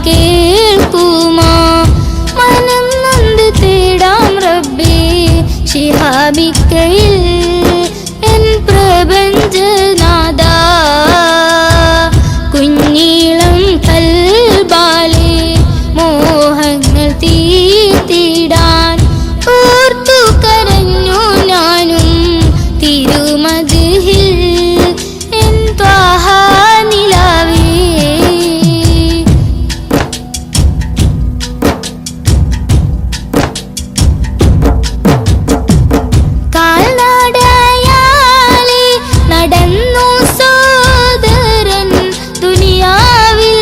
കേൾക്കുമോ മനം നൊന്ത് തേടാം റബ്ബേ ശിഹാബിക്കയിൽ എൻ പ്രപഞ്ചനാഥാ കുഞ്ഞീളം കൽബാലെ മോഹങ്ങൾ തീർത്തിടാൻ ഓർത്തു കരഞ്ഞു ഞാനും തിരുമദ്ഹിൽ എൻ ത്വാഹ നിലാവേ കാൽനടയാലെ നടന്നു സോദരൻ ദുനിയാവിൽ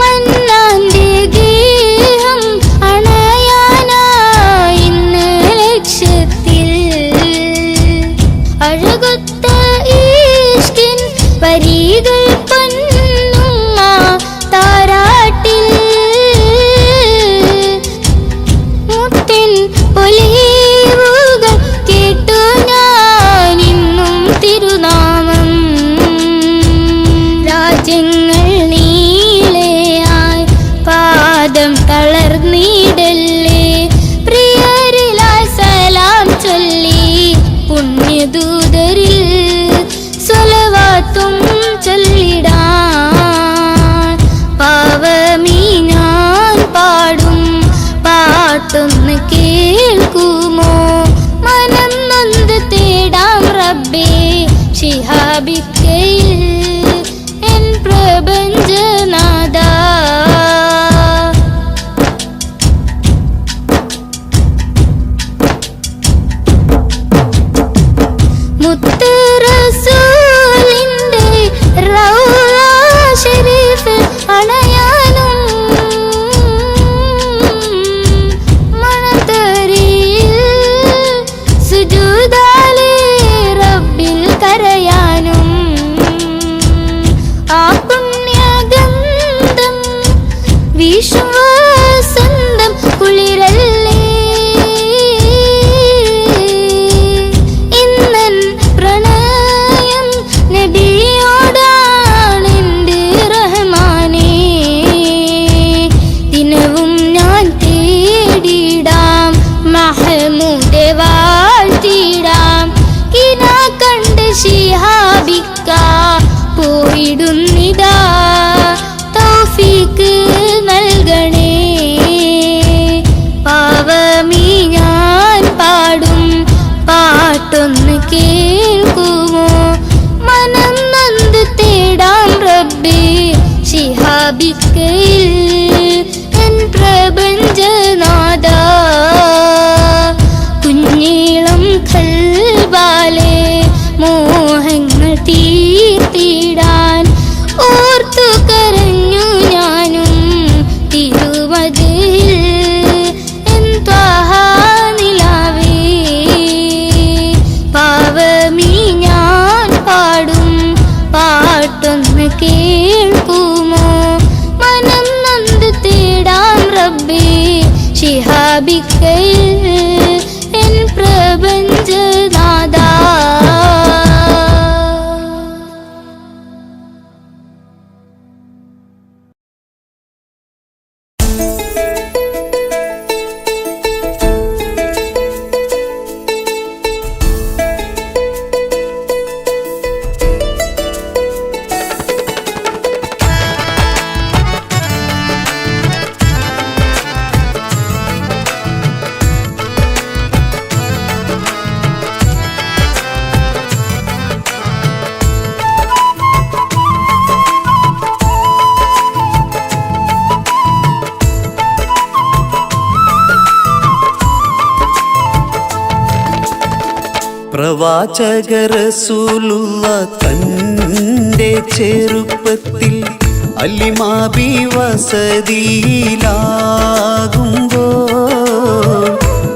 മന്നാന്റെ ഗേഹം അണയാനായി ഇന്ന് ലക്ഷ്യത്തിൽ അഴകൊത്ത ഈഷ്കിൻ വരികൾ പൊന്നുമ്മ താരാട്ടിൽ മുത്തിൻ പൊലിവുകൾ കേട്ടു ഞാനിന്നും തിരുനാമം രാജ്യങ്ങൾ നീളെയായി പാദം തളർന്നിടല്ലേ പ്രിയരിലായി സലാം ചൊല്ലി പുണ്യദൂതരിൽ സ്വലവാത്തും ചൊല്ലിടാൻ പാവമീ ഞാൻ പാടും പാട്ടൊന്ന് കേൾക്കുമോ മനം നൊന്ത് തേടാം റബ്ബേ ശിഹാബിക്കയിൽ എൻ പ്രപഞ്ചനാഥാ മുത്ത് റസൂലിന്റെ റൗള ശരീഫ് അണയാനും മണത്തരിയിൽ സുജൂദാലെ റബ്ബിൽ കരയാനും ആ പുണ്യഗന്ധം വിശ്വാസന്തം കുളിരല്ലേ ഇന്നൻ പ്രണയം നബിയോടാണെന്റെ റഹ്മാനേ ദിനവും ഞാൻ തേടിടാം മഹമൂദെ വാഴ്ത്തിടാം കിനാ കണ്ട് ശിഹാബിക്ക പോയിടുന്നിതാ തൗഫീക്ക് നൽകണേ പാവമീ ഞാൻ പാടും പാട്ടൊന്ന് കേൾക്കുമോ മനം നൊന്ത് തേടാം റബ്ബേ ശിഹാബിക്കയിൽ എൻ പ്രപഞ്ചനാഥാ കുഞ്ഞീളം കൽബാലെ മോഹങ്ങൾ തീർത്തിടാൻ ഓർത്തു കരഞ്ഞു ഞാനും തിരുമദ്ഹിൽ എൻ ത്വാഹ നിലാവേ പാവമീ ഞാൻ പാടും പാട്ടൊന്ന് കേൾക്കുമോ മനം നൊന്ത് തേടാം റബ്ബേ ശിഹാബിക്കയിൽ എൻ പ്രപഞ്ചനാഥാ പ്രവാചക റസൂലുള്ള തന്റെ ചെറുപ്പത്തിൽ അലിമാബി വസതിയിലാകുമ്പോൾ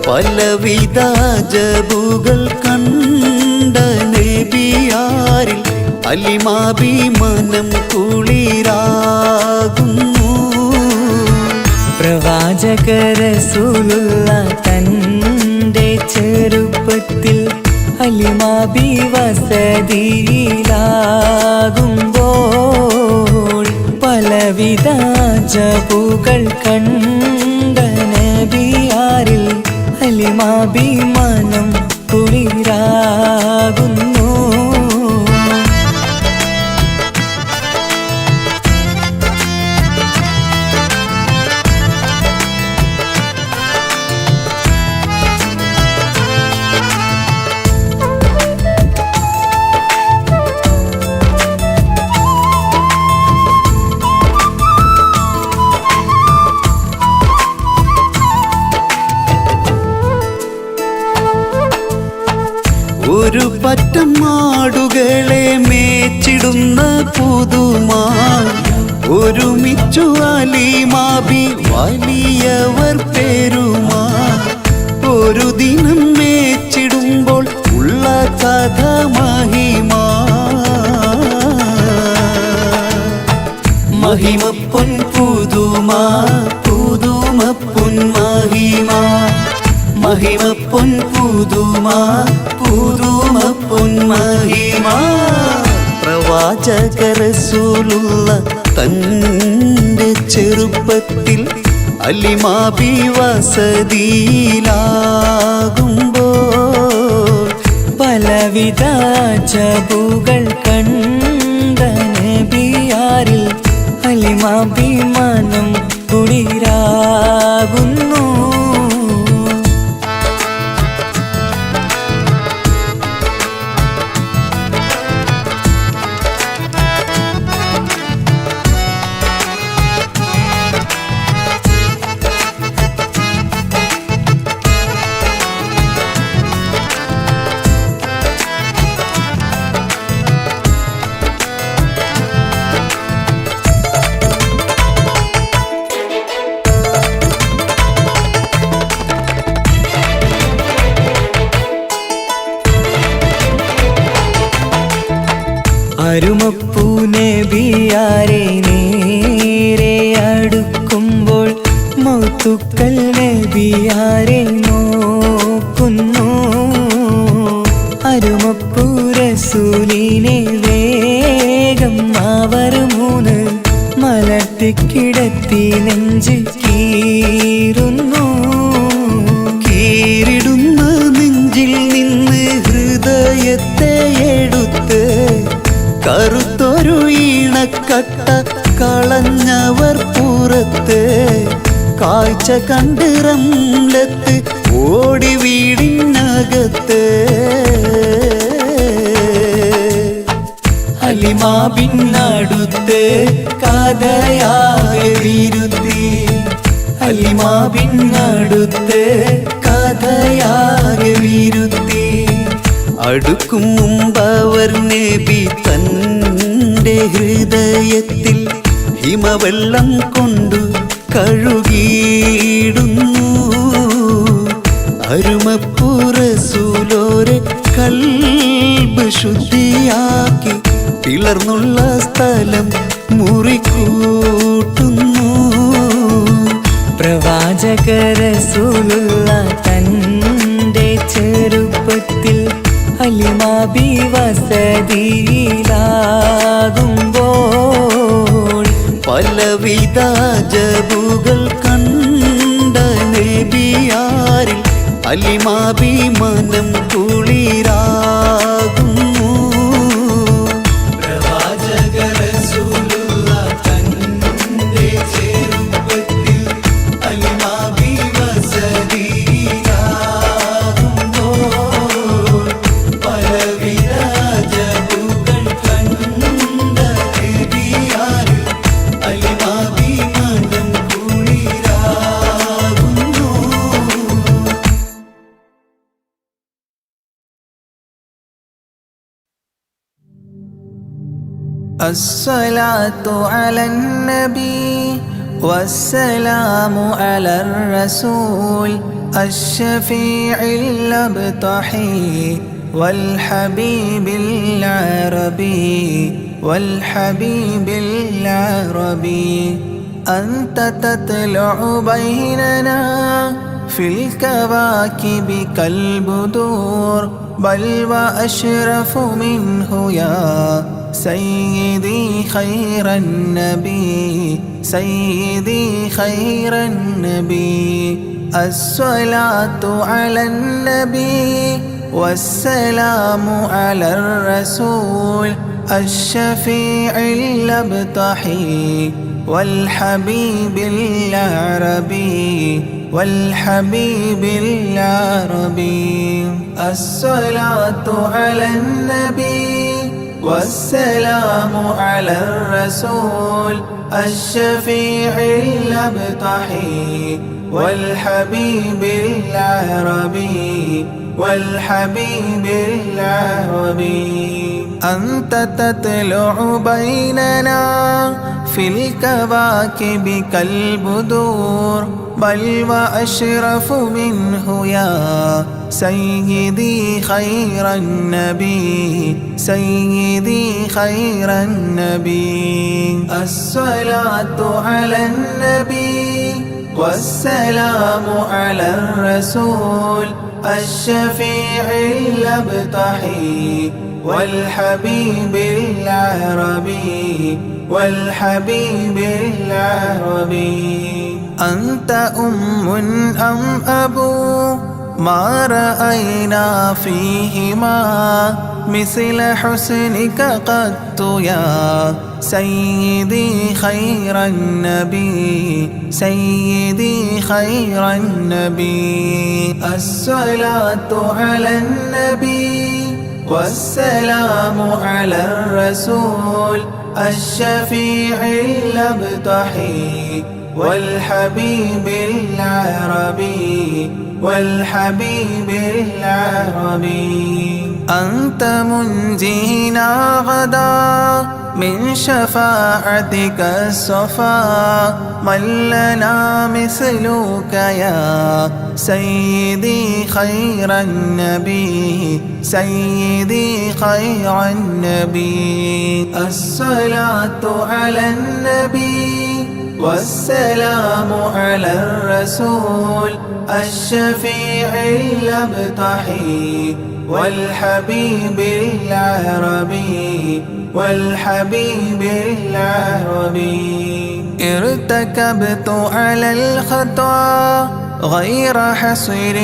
പലവിധ ജബുകൾ കണ്ട നബിയാരിൽ അലിമാബി മനം കുളിരാകുന്നു. പ്രവാചക റസൂലുള്ള തന്റെ ചെറുപ്പത്തിൽ അലിമാബി വസതിയിലാകുമ്പോൾ ജപുകൾ കണ്ട നബിയാരിൽ ഹലിമാഭിമാനം കുളിരാകുന്നു. ഒരു പറ്റം ആടുകളെ മേച്ചിടുന്ന പുതുമാ ഒരുമിച്ചു അലിമാബി വലിയവർ പെരുമാ. ഒരു ദിനം മേച്ചിടുമ്പോൾ ഉള്ള കഥ മഹിമാ. മഹിമപ്പൊൻ പുതുമാ പുതുമപ്പൊൻ മഹിമാ. മഹിമപ്പൊൻ പുതുമാ പുതുമപ്പൊൻ മഹിമാ. പ്രവാചക റസൂലുള്ള തന്റെ ചെറുപ്പത്തിൽ അലിമാബി വസതിയിലാകുമ്പോൾ പലവിധ ജപുകൾ കണ്ട നബിയാരിൽ ഹലിമാഭിമാനം കുളിരാകുന്നു. അരുമപ്പൂ നബിയാരെ നേരെ അടുക്കുമ്പോൾ മൗത്തുക്കൾ നബിയാരെ നോക്കുന്നു. അരുമപ്പൂ റസൂലിനെ വേഗം അവർ മൂന്ന് മലർത്തിക്കിടത്തി നെഞ്ച് കീറുന്നു. കീറിടുന്ന നെഞ്ചിൽ നിന്ന് ഹൃദയത്തെ എടുത്ത് കറുത്തൊരു ഈണക്കട്ട കളഞ്ഞവർ പുറത്ത്. കാഴ്ച കണ്ട് റംലത്ത് ഓടി വീടിനകത്ത്. ഹലിമാബിന്നടുത്ത് കഥയാകെ വിരുത്തി. ഹലിമാബിന്നടുത്ത് കഥയാകെ വിരുത്തി. അടുക്കും മുമ്പവർ നബി തന്റെ ഹൃദയത്തിൽ ഹിമവെള്ളം കൊണ്ടു കഴുകിയിടുന്നു. അരുമപ്പൂ റസൂലോരെ കൽബ് ശുദ്ധിയാക്കി പിളർന്നുള്ള സ്ഥലം മുറിക്കൂട്ടുന്നു. പ്രവാചക റസൂലുള്ള തന്റെ ചെറുപ്പത്തിൽ ഹലിമാബി വസതിയിലാകുമ്പോൾ പലവിധ ജപുകൾ കണ്ട നബിയാരിൽ അലിമാഭിമാനം കുളിരാകുന്നു. പ്രവാചക റസൂലുള്ള തന്റെ ചെറുപ്പത്തിൽ അലിമാബി വസതിയിലാകുമ്പോൾ പലവിധ ജപുകൾ കണ്ട നബിയാരിൽ അലിമാഭിമാനം കുളിരാകുന്നു. الصلاة على النبي والسلام على الرسول الشفيع الأبطحي والحبيب العربي والحبيب العربي. أنت تطلع بيننا في الكواكب كالبدور بل وأشرف منه يا سيدي خير النبي سيدي خير النبي الصلاة على النبي والسلام على الرسول الشفيع الأبطحي والحبيب العربي والحبيب العربي الصلاة على النبي والسلام على الرسول الشفيع الأبطحي والحبيب العربي والحبيب العربي أنت تطلع بيننا في الكواكب كالبدور بل وأشرف منه يا سيدي خير النبي سيدي خير النبي الصلاة على النبي والسلام على الرسول الشفيع الأبطحي والحبيب العربي والحبيب العربي أنت أم أم أبو ما رأينا فيهما مثل حسنك قط يا سيدي خير النبي سيدي خير النبي الصلاة على النبي والسلام على الرسول الشفيع الأبطحي والحبيب العربي والحبيب العربي أنت منجينا غدا من شفاعتك الصفا من لنا مثلك يا سيدي خير النبي سيدي خير النبي الصلاة على النبي والسلام على الرسول الشفيع الأبطحي والحبيب العربي والحبيب العربي ارتكبت على الخطا غير حصر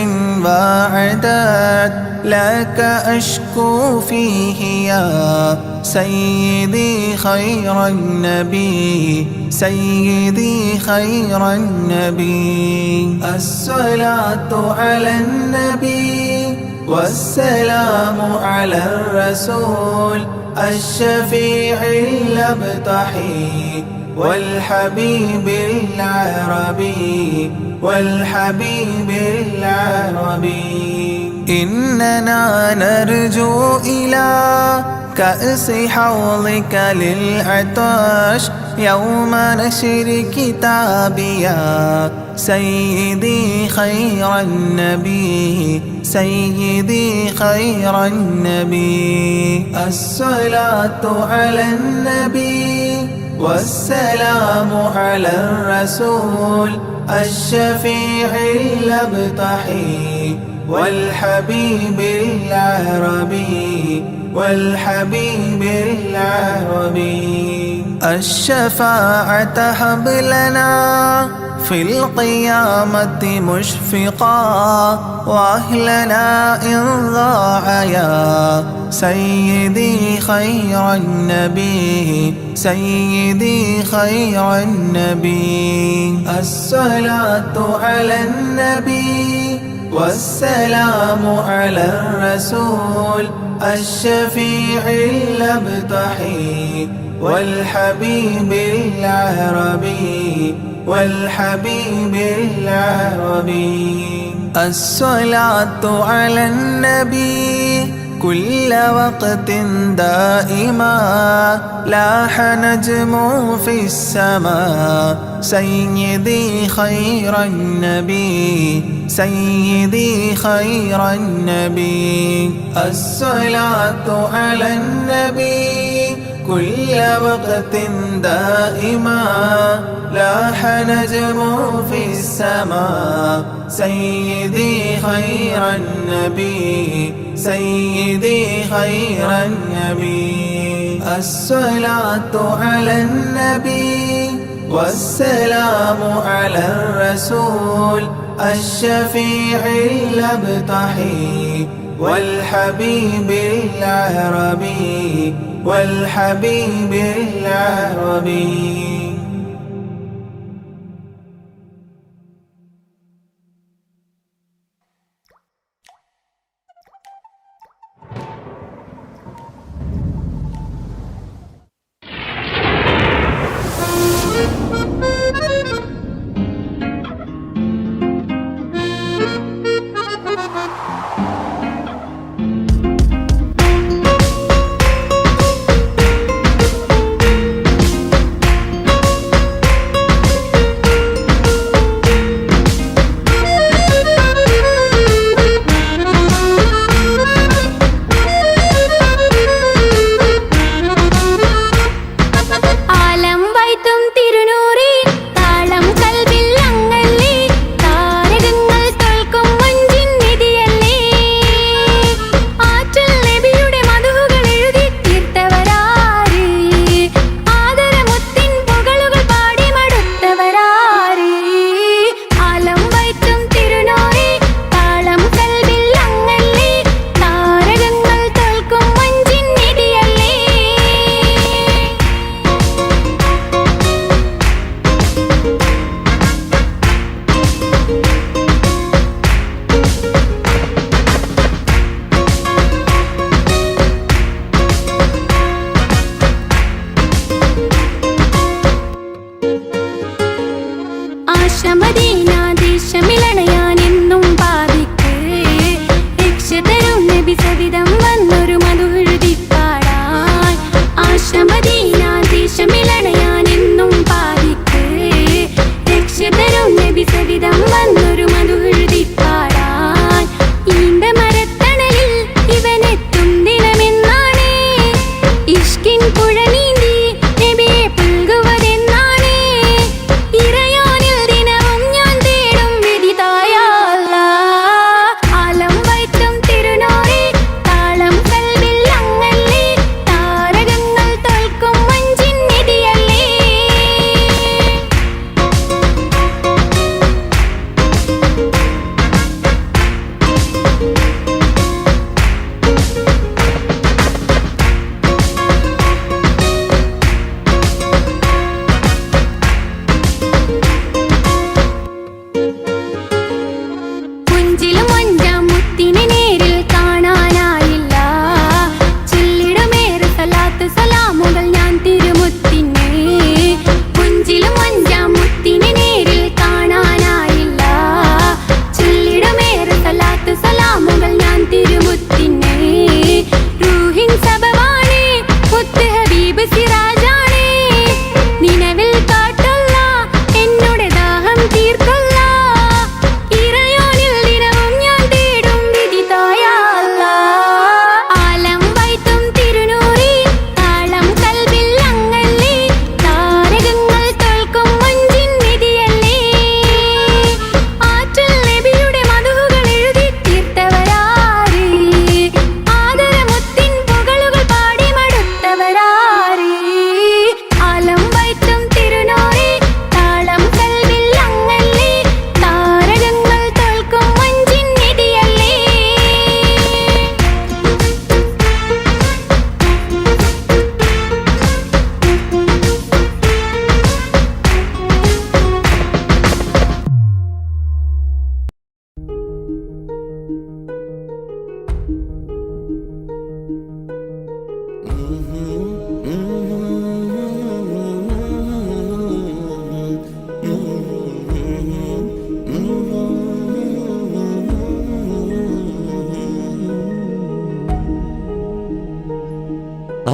وعداد لك أشكو فيه يا سيدي خير النبي سيدي خير النبي الصلاة على النبي والسلام على الرسول الشفيع الأبطحي والحبيب العربي والحبيب العربي إننا نرجو إلى كأس حوضك للعطاش يوم نشر كتابي يا سيدي خير النبي سيدي خير النبي الصلاة على النبي والسلام على الرسول الشفيع الأبطحي والحبيب العربي والحبيب العربي الشفاعة هب لنا في القيامة مشفقا وأهلنا إن ضاع يا سيدي خير النبي سيدي خير النبي الصلاة على النبي والسلام على الرسول الشفيع الأبطحي والحبيب العربي والحبيب العربي الصلاة على النبي كل وقت دائما لاح نجم في السماء سيدي خير النبي سيدي خير النبي الصلاة على النبي كل وقت دائما لاح نجم في السماء سيدي خير النبي سيدي خير النبي الصلاة على النبي والسلام على الرسول الشفيع الأبطحي والحبيب العربي والحبيب العربي.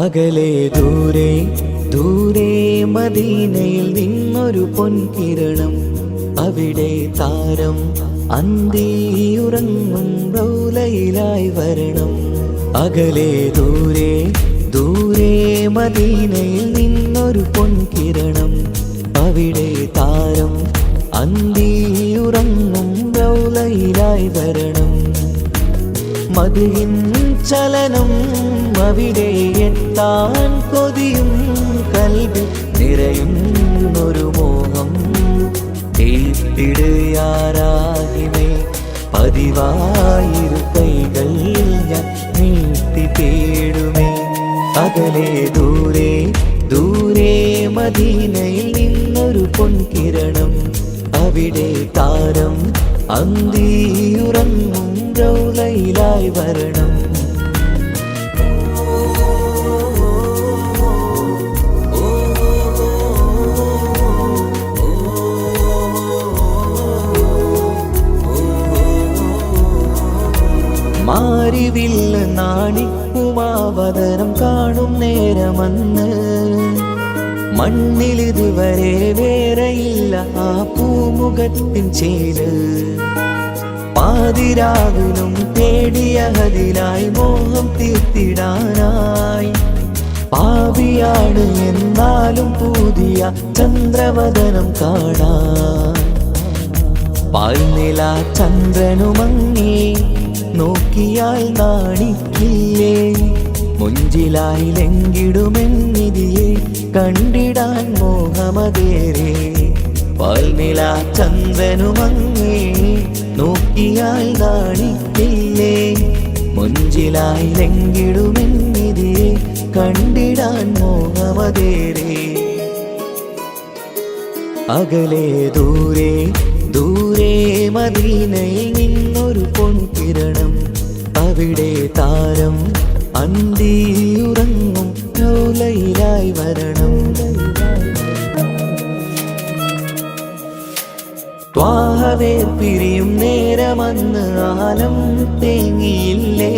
അകലെ ദൂരെ ദൂരെ മദീനയിൽ നിന്നൊരു പൊൻകിരണം, അവിടെ താരം അന്തിയുറങ്ങും റൗലയിലായി വരണം. അകലെ ദൂരെ ദൂരെ മദീനയിൽ നിന്നൊരു പൊൻകിരണം, അവിടെ താരം അന്തിയുറങ്ങും റൗലയിലായി വരണം. മദിഹിൻ ചലനം അവിടെ എത്താൻ കൊതിയും കൽബിൽ നിറയുന്നൊരു പതിവായിരു കൈകൾ ഞാൻ നീട്ടി തേടുമേ. അകലെ ദൂരെ ദൂരെ മദീനയിൽ നിന്നൊരു പൊൻകിരണം, അവിടെ താരം അന്തിയുറങ്ങും റൗളയിലായി വരണം. മാരിവില്ല് നാണിക്കുമാവതരം കാണും നേരമന്ന്, മണ്ണിലിതുവരെ വേറെയില്ല ആ പൂമുഖത്തിൻ ചേര്. പാതിരാവിലും തേടിയ ഹദിലായി മോഹം തീർത്തിടാനായി, പാപിയാണ് എന്നാലും പുതിയ ചന്ദ്രവദനം കാണാൻ. പാൽനില ചന്ദ്രനുമങ്ങി നോക്കിയാൽ നാണിക്കില്ലേ, മുഞ്ചിലായി ലംഘിടുമെന്നിതിയെ കണ്ടിടാൻ മോഹമതേറെ. പാൽനില ചന്ദ്രനുമങ്ങി നോക്കിയാൽ നാണിക്കില്ലേ, മുഞ്ചിലായി ലംഘിടുമെന്നിതിയെ കണ്ടിടാൻ മോഹമതേറെ. അകലെ ദൂരെ ദൂരെ മദീനയിൽ നിന്നൊരു പൊൻകിരണം, അവിടെ താരം അന്തിയുറങ്ങും റൗളയിലായി വരണം. ത്വാഹവേ പിരിയും നേരമന്ന് ആലം തേങ്ങിയില്ലേ,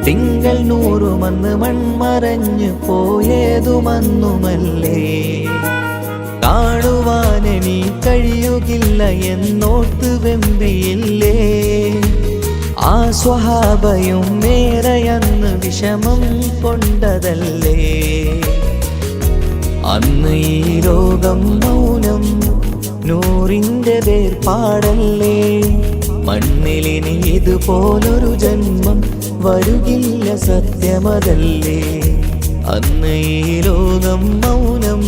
തിങ്കൾ നൂറുമന്ന് മൺമറഞ്ഞു പോയതുമന്നുമല്ലേ. കാണുവാനെനി കഴിയുകില്ല എന്നോർത്ത് വെമ്പിയില്ലേ, ആ സ്വഹാബയും മേറയന്ന് വിഷമം കൊണ്ടതല്ലേ. അന്ന് ഈ ലോകം മൗനം നൂറിൻ്റെ വേർപാടല്ലേ, മണ്ണിലിനി ഇതുപോലൊരു ജന്മം വരുകില്ല സത്യമതല്ലേ. അന്ന് ഈ ലോകം മൗനം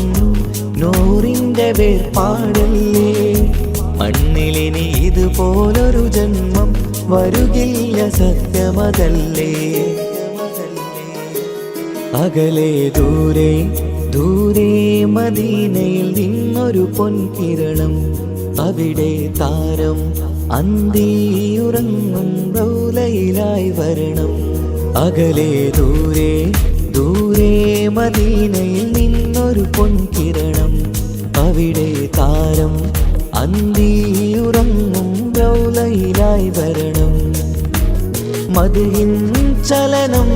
നൂറിൻ്റെ വേർപാടല്ലേ, മണ്ണിലിനി ഇതുപോലൊരു ജന്മം വരുകില്ല സത്യമതല്ലേ. അകലെ ദൂരെ ദൂരെ മദീനയിൽ നിന്നൊരു പൊൻകിരണം, അവിടെ താരം അന്തിയുറങ്ങും റൗളയിലായി വരണം. അകലെ ദൂരെ ദൂരെ മദീനയിൽ നിന്നൊരു പൊൻകിരണം, അവിടെ താരം അന്തിയുറങ്ങും റൗളയിലായി വരണം. മദിഹിൻ ചലനം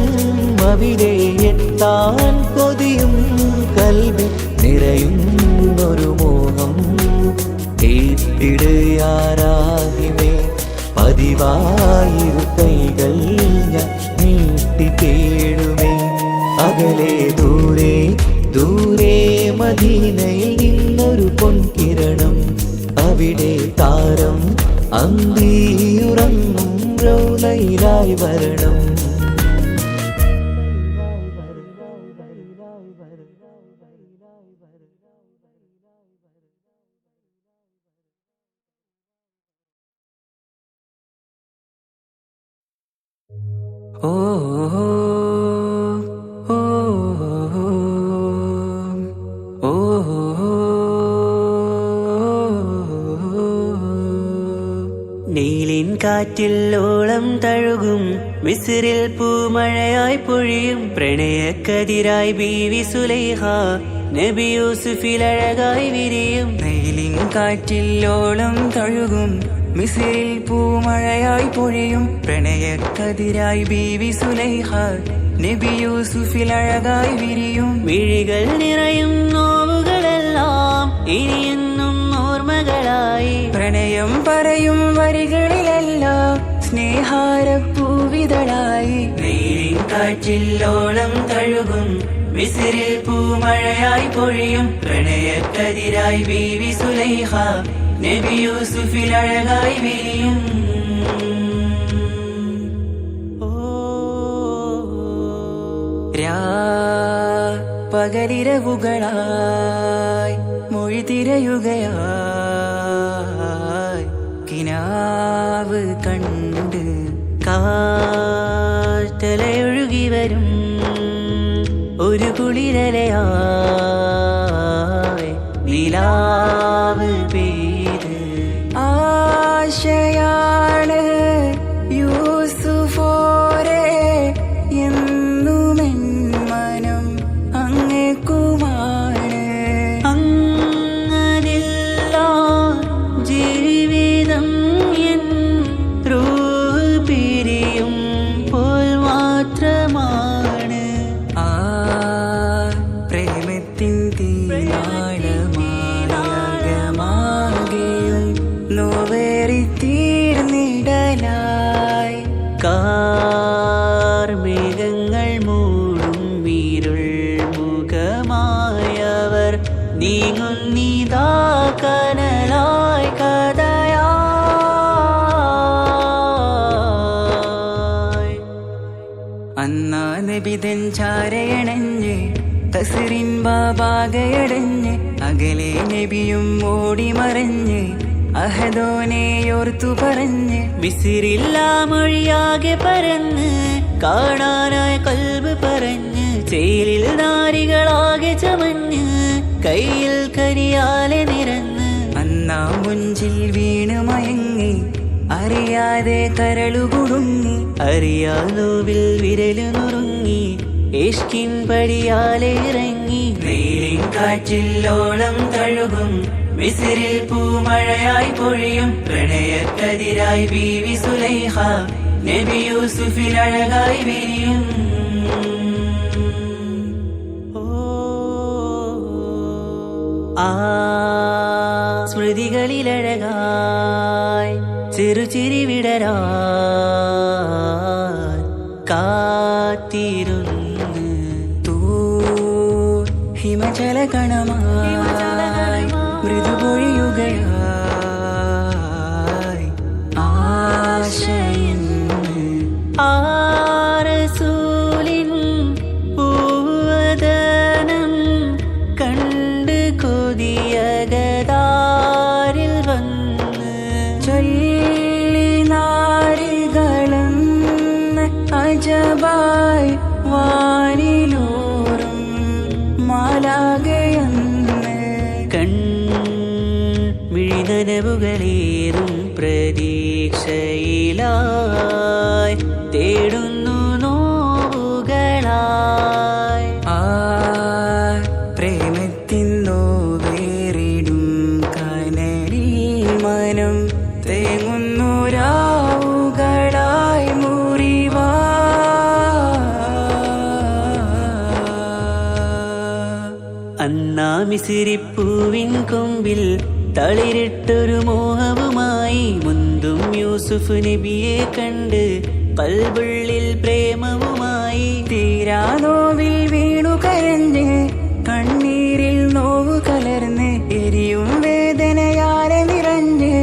അവിടെ എത്താൻ കൊതിയും കൽബിൽ നിറയുന്നൊരു മോഹം. കേട്ടിടുയാരാഹിമേ പതിവായിരു കൈകൾ ഞാൻ നീട്ടി തേടുമേ. അകലെ ദൂരെ ദൂരെ മദീനയിൽ നിന്നൊരു പൊൻകിരണം, അവിടെ താരം അന്തിയുറങ്ങും റൗളയിലായി വരണം. ഓ ഓ ഓ നീലിൻ കാറ്റിൽ ഓളം തഴുകും മിസ്രിൽ പൂമഴയായി പൊഴിയും പ്രണയക്കതിരായി ബീവി സുലൈഹ നബി യൂസുഫിൽ അഴകായി വിരിയും. നീലിൻ കാറ്റിൽ ഓളം തഴുകും മിസ്രിൽ പൂമഴയായി പൊഴിയും പ്രണയക്കതിരായി ബീവി സുലൈഹ നബി യൂസുഫിൽ അഴകായി വിരിയും. മിഴികൾ നിറയും നോവുകളെല്ലാം ഇനിയെന്നും ഓർമ്മകളായി, പ്രണയം പറയും വരികളിലെല്ലാം സ്നേഹാരപ്പൂവിതളായി. നീലിൻ കാറ്റിൽ ഓളം തഴുകും മിസ്രിൽ പൂമഴയായി പൊഴിയും പ്രണയക്കതിരായി ബീവി സുലൈഹ നബി യൂസുഫിൽ അഴകായി വിരിയും. പകലിരവുകളായി മൊഴി തിരയുകയായി കിനാവിൻ നിലാവ് കണ്ട് കാറ്റലയൊഴുകി വരും ഒരു കുളിരലയായി നിലാവ് പെയ്ത് ആശയാണ് യൂസുഫോരെ എന്നുമെൻ മനം അങ്ങേക്കുമാണ്. അങ്ങനില്ല ജീവിതം എൻ റൂഹ് പിരിയും പോൽ മാത്രമാണ്. ആ പ്രേമത്തിൻ തീരാളമാകെയും നോവേറി തീർന്നിടലായി കാർമേഘങ്ങൾ മൂടും വീരുൾ മുഖമായവർ നീങ്ങുന്നിതാ കനലായി കഥയായി. അന്നാ നബിതൻ ചാരയണഞ്ഞ് കസറിൻ ബാബാകയടഞ്ഞ് അകലെ നബിയും ഓടി മറഞ്ഞ് അഹദോനെയോർത്തു പറഞ്ഞ് വിസിറില്ല മൊഴിയാകെ പരന്ന് കാണാനായി കൽബ് പറഞ്ഞ് ചേലിൽ നാരികളാകെ ചമഞ്ഞ് കയ്യിൽ കരിയാലെ നിരന്ന് അന്നാ മുഞ്ചിൽ വീണ് മയങ്ങി അറിയാതെ കരളുകുടുങ്ങി അറിയാലോവിൽ വിരലു നുറുങ്ങി ഇഷ്കിൻ പടിയാലെ ഇറങ്ങി വെയിലിൻ കാറ്റില്ലോളം തഴുകും മിസ്രിൽ പൂമഴയായി പൊഴിയും പ്രണയക്കതിരായി ബീവി സുലൈഖ നബി യൂസുഫിൽ അഴകായി വിരിയും. ആ സ്മൃതികളിലഴകായി ചെറുചിരി വിടരാൻ കാത്തിരുന്ന് ഹിമജല കണമായി മൃദുപൊഴിയുകയായി ആശയിൻ ആരസൂലിൻ പൂവദനം കണ്ട് കൊതിയകതാരിൽ വന്ന് ചൊല്ലി നാരികളെന്ന് അജബായി വാനിലൂറും മാലാകയെന്ന് മിഴിനനവുകളേറും പ്രതീക്ഷയിലായി തേടുന്നു നോവുകളായി. ആ പ്രേമത്തിൻ നോവേറിടും കനലിൽ മനം തേങ്ങുന്നു രാവുകളായി മുറിവാ. അന്നാ മിസിരിപ്പൂവിൻ കൊമ്പിൽ തളിരിട്ടൊരു മോഹവുമായി മുന്തും യൂസുഫ് നബിയെ കണ്ട് കൽബുള്ളിൽ പ്രേമവുമായി തീരാനോവിൽ വീണു കരഞ്ഞ് കണ്ണീരിൽ നോവു കലർന്ന് എരിയും വേദനയാലെ നിറഞ്ഞ്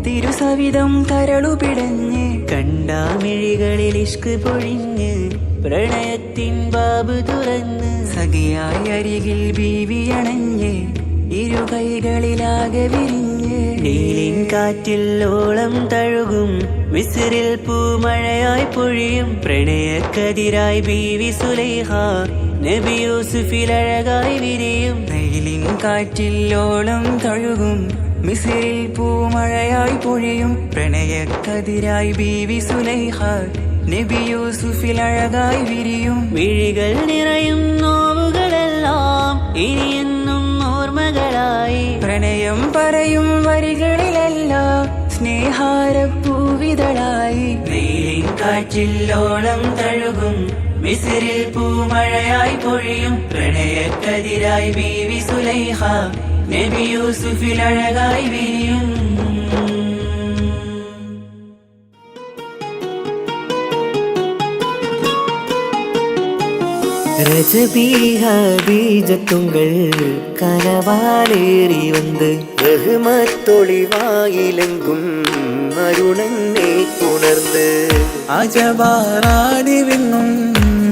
തിരുസവിധം കരളു പിടഞ്ഞ് കണ്ടാമിഴികളിൽ ഇഷ്ക് പൊഴിഞ്ഞ് പ്രണയത്തിൻ ബാബ് തുറന്ന് സഖിയായി അരികിൽ ബീവി അണഞ്ഞ് ഇരു കൈകളിലാകെ വിരിഞ്ഞ് നീലിൻ കാറ്റില്ലോളം തഴുകും മിസ്രിൽ പൂമഴയായി പൊഴിയും പ്രണയക്കതിരായി ബീവി സുലൈഖ നബി യൂസുഫിൽ അഴകായി വിരിയും. വെയിലിൻ കാറ്റില്ലോളം തഴുകും മിസ്രിൽ പൂമഴയായി പൊഴിയും പ്രണയക്കതിരായി ബീവി സുലൈഖ നബി യൂസുഫിൽ അഴകായി വിരിയും. വിഴികൾ നിറയും നോവുകളെല്ലാം ഇനിയെന്നും ഓർമ്മകളായി പ്രണയം പറയും വരികളിലെല്ലാം സ്നേഹാരപ്പൂവിതളായി. വെയിലിൻ കാറ്റില്ലോളം തഴുകും മിസ്രിൽ പൂമഴയായി പൊഴിയും പ്രണയക്കതിരായി ബീവി സുലൈഖ നബി യൂസുഫിൽ അഴകായി വിരിയും. ரஜபீஜத்துங்கள் கனவாலேறி வந்து ரஹ்மத்தொளிவாயிலெங்கும் அருணன்னே உணர்ந்து അജബാറാടി വിങ്ങും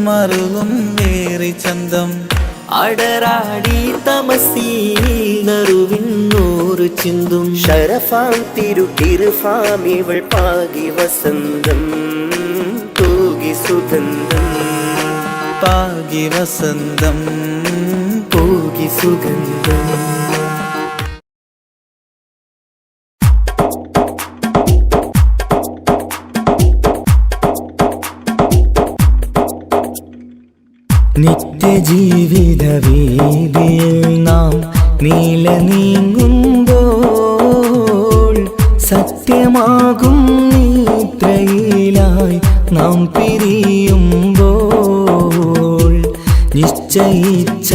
മറുകും വേറി ചന്തം അടരാടി തമസീ നറുവിന്നോർ കണ്ണീർത്തോറ് ചിന്തും ശരഫാം തിരുകിർഫാം ഇവൾ പാകി വസന്തം തൂകി സുഗന്ധം പാകി വസന്തം തൂകി സുഗന്ധം നിത്യജീവിത വീതിയിൽ നാം നീല നീങ്ങുമ്പോൾ സത്യമാകും നിദ്രയിലായി നാം പിരിയുമ്പോൾ നിശ്ചയിച്ച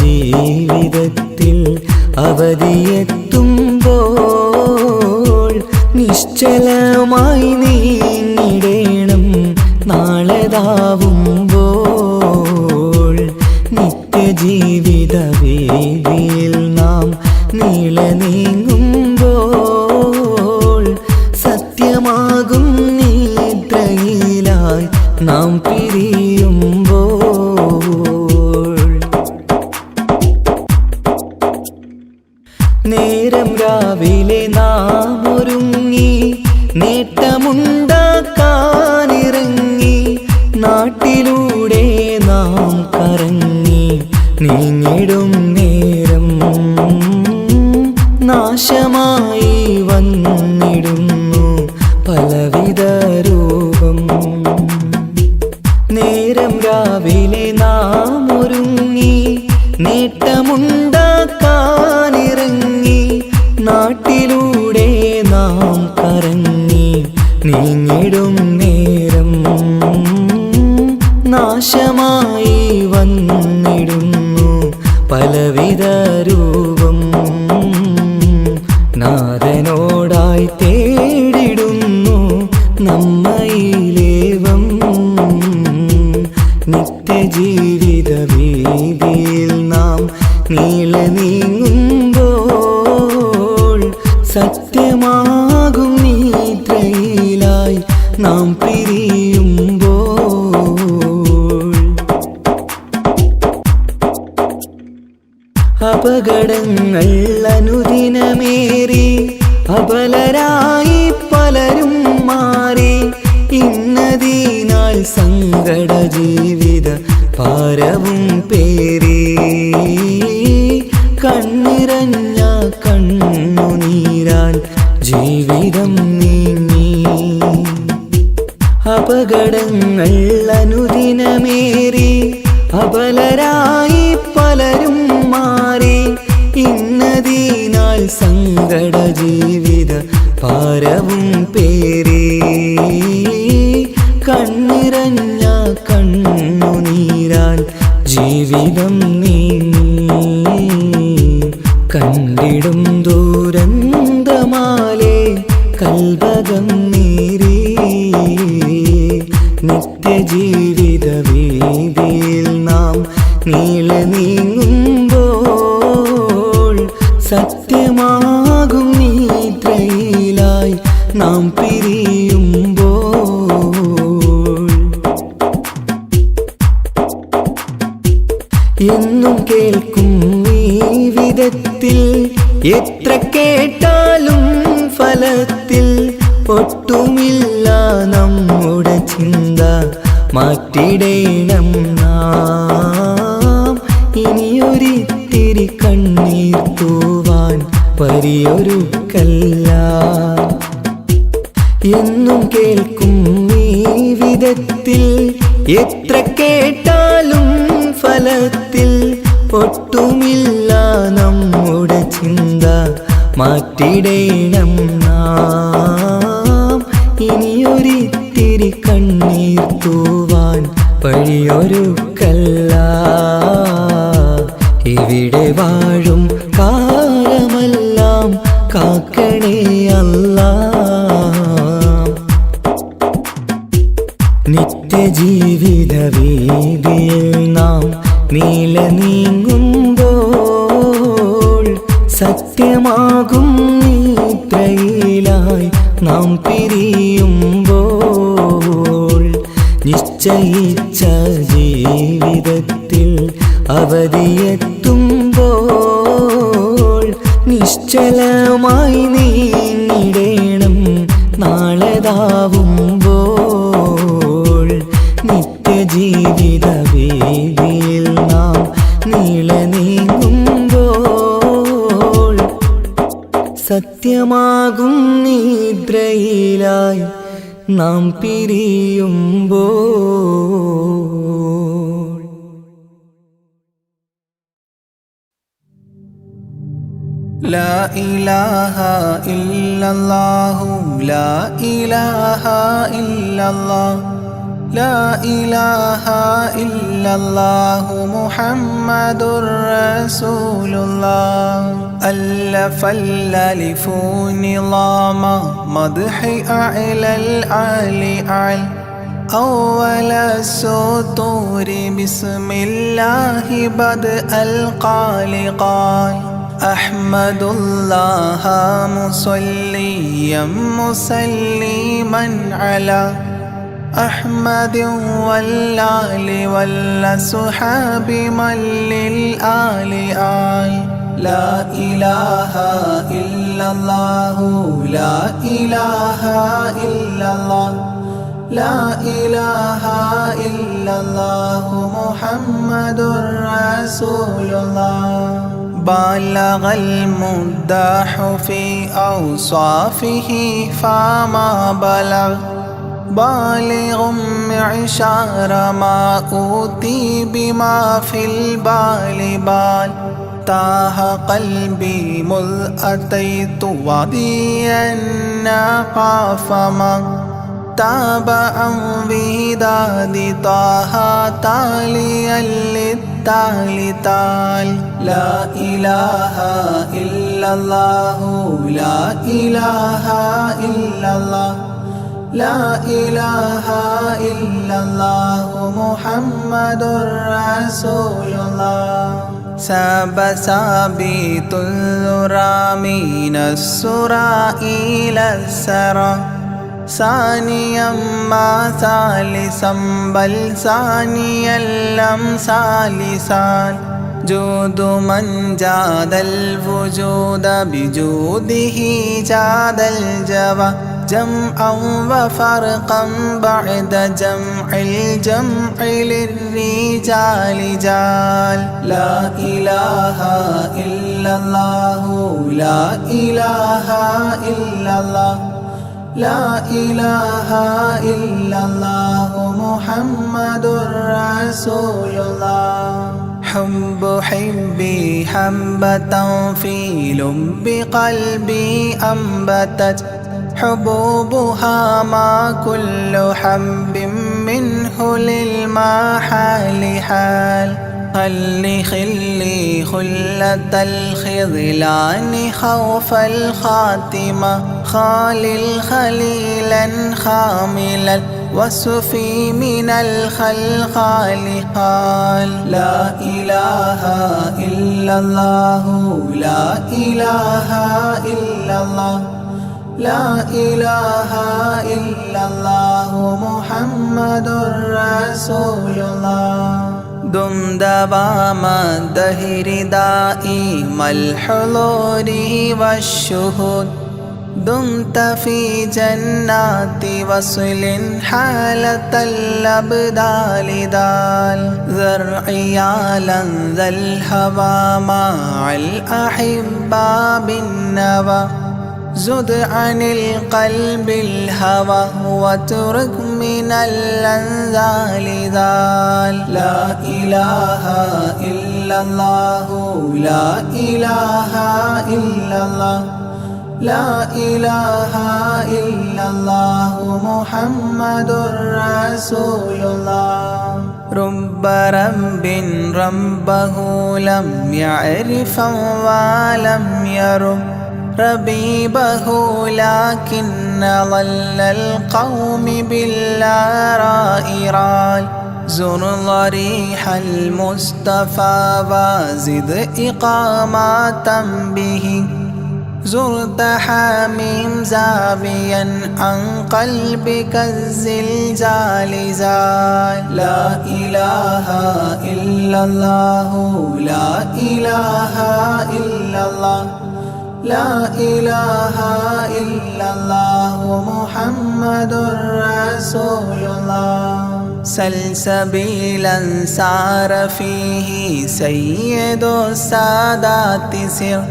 ജീവിതത്തിൽ അവധിയെത്തുമ്പോൾ നിശ്ചലമായി നീങ്ങിടേണം നാളെതാവുമ്പോൾ നിത്യജീവിത വേദിയിൽ നാം നീള നീങ്ങുമ്പോൾ സത്യമാകും നിദ്രയിലായി നാം പിരിയുമ്പോൾ നേരം രാവിലെ നാം ഒരുങ്ങി നേട്ടമുണ്ടാക്കാനിറങ്ങി നാട്ടിലൂടെ നാം കറങ്ങി നീങ്ങിടും നേരം നാശമായി വന്നിടുന്നു പലവിധ രൂപം നേരം രാവിലെ നാം ഒരുങ്ങി നേട്ടമുണ്ടാക്കാനിറങ്ങി നാട്ടിലൂടെ നാം കറങ്ങി നീങ്ങിടും നേരം നാശമായി വന്നിടുന്നു പലവിധ രൂപം നാഥനോടായി തേടിടുന്നു നമ്മയിലേവം നിത്യജീവിത വീതിയിൽ നാം നീള നീങ്ങുമ്പോൾ സത്യമാകും നിദ്രയിലായി നാം പിരിയുമ്പോൾ അപകടങ്ങൾ അനുദിനമേറി അബലരായി പലരും മാറി ഇന്നതിനാൽ സങ്കട ജീവിത ഭാരവും പേറി കണ്ണിറഞ്ഞ കണ്ണുനീരാൽ ജീവിതം നീങ്ങി അപകടങ്ങൾ അനുദിനമേറി അബലരായി പലരും മാറി ഇന്നതിനാൽ സങ്കട ജീവിത ഭാരവും പേറി കണ്ണിറഞ്ഞ കണ്ണുനീരാൽ ജീവിതം നീങ്ങി കണ്ടിടും ദൂരന്തമാലേ കൽബകം നീരി നിത്യജീവിത വീതിയിൽ നാം നീള നീങ്ങുമ്പോൾ സത്യമാകും നിദ്രയിലായി നാം പിരിയുമ്പോൾ എന്നും കേൾക്കും ഈ വിധത്തിൽ എത്ര കേട്ടാലും ഫലത്തിൽ ഒട്ടുമില്ല നമ്മുടെ ചിന്ത മാറ്റിടേണം നാം ഇനിയൊരിത്തിരി കണ്ണീർ തൂവാൻ പരിയൊരുക്കല്ല എന്നും കേൾക്കും ഈ വിധത്തിൽ എത്ര കേട്ടാലും ഫലത്തിൽ ഒട്ടുമില്ല നമ്മുടെ ചിന്ത മാറ്റിടേണം നാം ഇനിയൊരിത്തിരി കണ്ണീർ തൂവാൻ വഴിയൊരുക്കല്ല ഇവിടെ വാഴും കാലമെല്ലാം കാക്കണേ അല്ലാ നിത്യജീവിത വീതിയിൽ നാം നീല നീങ്ങുമ്പോൾ സത്യമാകും നിദ്രയിലായി നാം പിരിയുമ്പോൾ നിശ്ചയിച്ച ജീവിതത്തിൽ അവധിയെത്തുമ്പോൾ നിശ്ചലമായി നീങ്ങിടേണം നാളെതാവുമ്പോൾ നിത്യജീവിത വേദിയിൽ നാം നീളെ നീങ്ങുമ്പോൾ സത്യമാകും നിദ്രയിലായി നാം പിരിയുമ്പോൾ ലാ ഇലാഹ ഇല്ലല്ലാഹു ലാ ഇലാഹ ഇല്ലല്ലാഹ് ലാ ഇലാഹ ഇല്ലല്ലാഹു മുഹമ്മദുർ റസൂലുള്ളാഹ് അല്ലഫൽ അലിഫു നിളാമ മദ്ഹി അഅലൽ അലി അൽ أول السطور بسم الله بدء القال أحمد الله مصليا مسلما على أحمد والآل والصحاب من للآل آل لا إله إلا الله لا إله إلا الله لا إله إلا الله محمد رسول الله بلغ المداح في أوصافه فما بلغ بالغ معشار ما أوتي بما في البال بال تاه قلبي مذ أتيت واديا قاف ما تابعا بهداد طه تاليا للتالي تال لا إله إلا الله لا إله إلا الله لا إله إلا الله محمد رسول الله ساب سابيت الذرى من السرى إلى السرى ثانيا ما ثالثا بل ثانيا لم ثالثان جود من جاد الوجود بجوده جاد الجوى جمعا وفرقا بعد جمع الجمع للرجال جال لا إله إلا الله لا إله إلا الله لا إله إلا الله محمد رسول الله حب حبي حبة في لب قلبي أنبتت حبوبها ما كل حب منه للمحال حال خلي خلي خلة الخذلان خوف الخاتمة خالل خليلا خاملا وصفي من الخلقال قال لا إله إلا الله لا إله إلا الله لا إله إلا الله محمد رسول الله دم دوام الدهر دائم الحضور والشهود دمت في جنات وصل حالة الأبدال دال ذرعيالا ذا الهوى مع الأحبة بالنوى زد عن القلب الهوى واترك من الأنذال ذال لا إله إلا الله لا إله إلا الله لا إله إلا الله محمد رسول الله رب رب ربه لم يعرف ولم يرب ربيبه لكن ظل القوم بالآراء رال زر ضريح المصطفى وزد إقامة به زرت حميم زاويا عن قلبك الزلزال زال لا إله إلا الله لا إله إلا الله لا إله إلا الله محمد رسول الله سلسبيلا سار فيه سيد السادات سر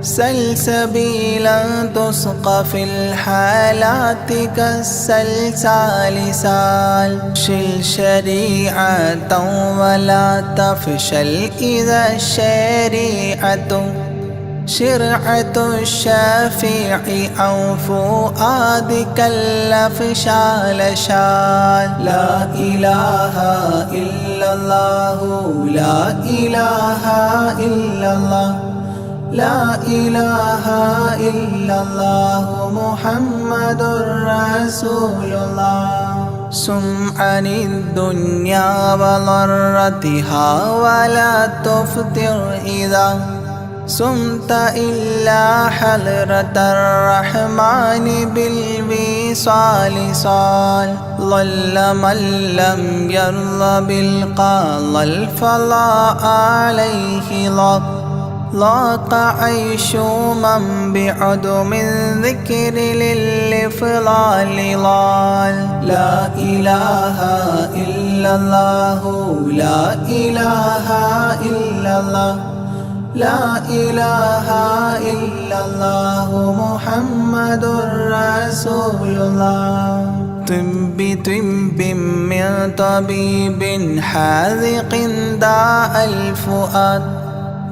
سلسبيلا تسقى في الحالات كالسلسال سال شل شريعة ولا تفشل إذا الشريعة شرعة الشافع أو فؤادك الأفشال شال لا إله إلا الله لا إله إلا الله لا إله إلا الله محمد رسول الله سم عن الدنيا وضرتها ولا تفطر إذا سمت إلا حضرة الرحمن بالوصال صال ضل من لم يرضى بالقضاء الفضاء عليه ضاق عيش من بعدم الذكر للإفضال ضال لا إله إلا الله لا إله إلا الله لا إله إلا الله محمد رسول الله طب من طبيب حاذق داء الفؤاد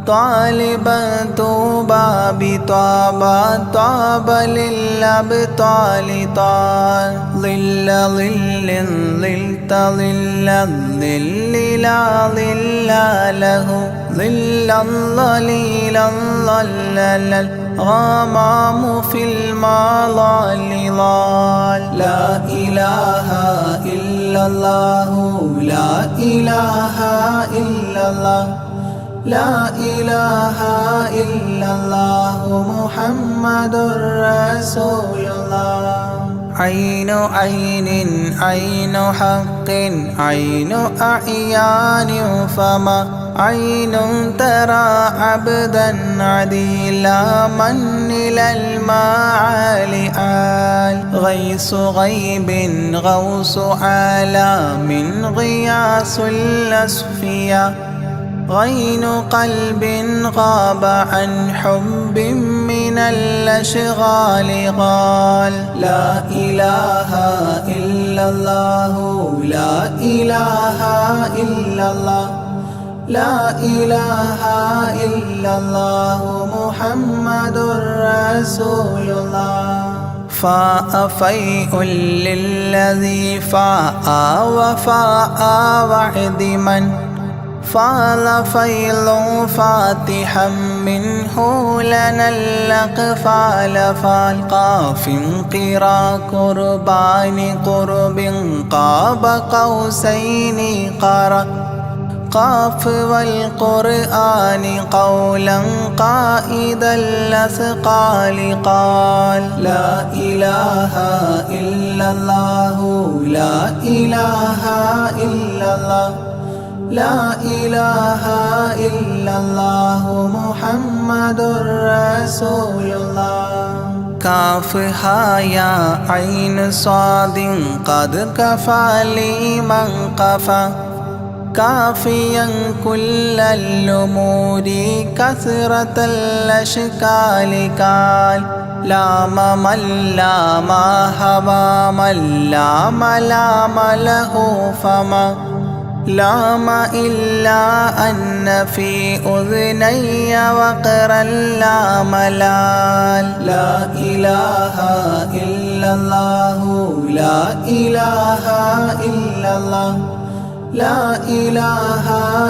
طالبا طوبى بطابى طاب للأبطال طال ظل ظلت ظل الظل لا ظل له ظل ظليل ظلل الغمام في المظال ضال لا إله إلا الله لا إله إلا الله لا إله إلا الله محمد رسول الله عين عين عين حق عين أعيان فما عين ترى عبدا عديلا من إلى المعالي آل غيث غيب غوث عالم غياث الأصفياء غين قلب غاب عن حب من الأشغال قال لا إله إلا الله لا إله إلا الله لا إله إلا الله محمد رسول الله فاء فيء للذي فاء وفاء وعد من فال فيل فاتحا منه لنا الأقفال فالقاف قرا قربان قرب قاب قوسين قرأ قاف والقرآن قولا قائد الأثقال قال لا إله إلا الله لا إله إلا الله لا إله إلا الله محمد رسول الله كاف يا عين صاد قد كفى لي من قفى كافيا كل الأمور كثرة الأشكال قال لام من لام هوى من لام لام له فما لام إلا أن في أذني وقرا لا ملال لا إله إلا الله لا إله إلا الله لا إله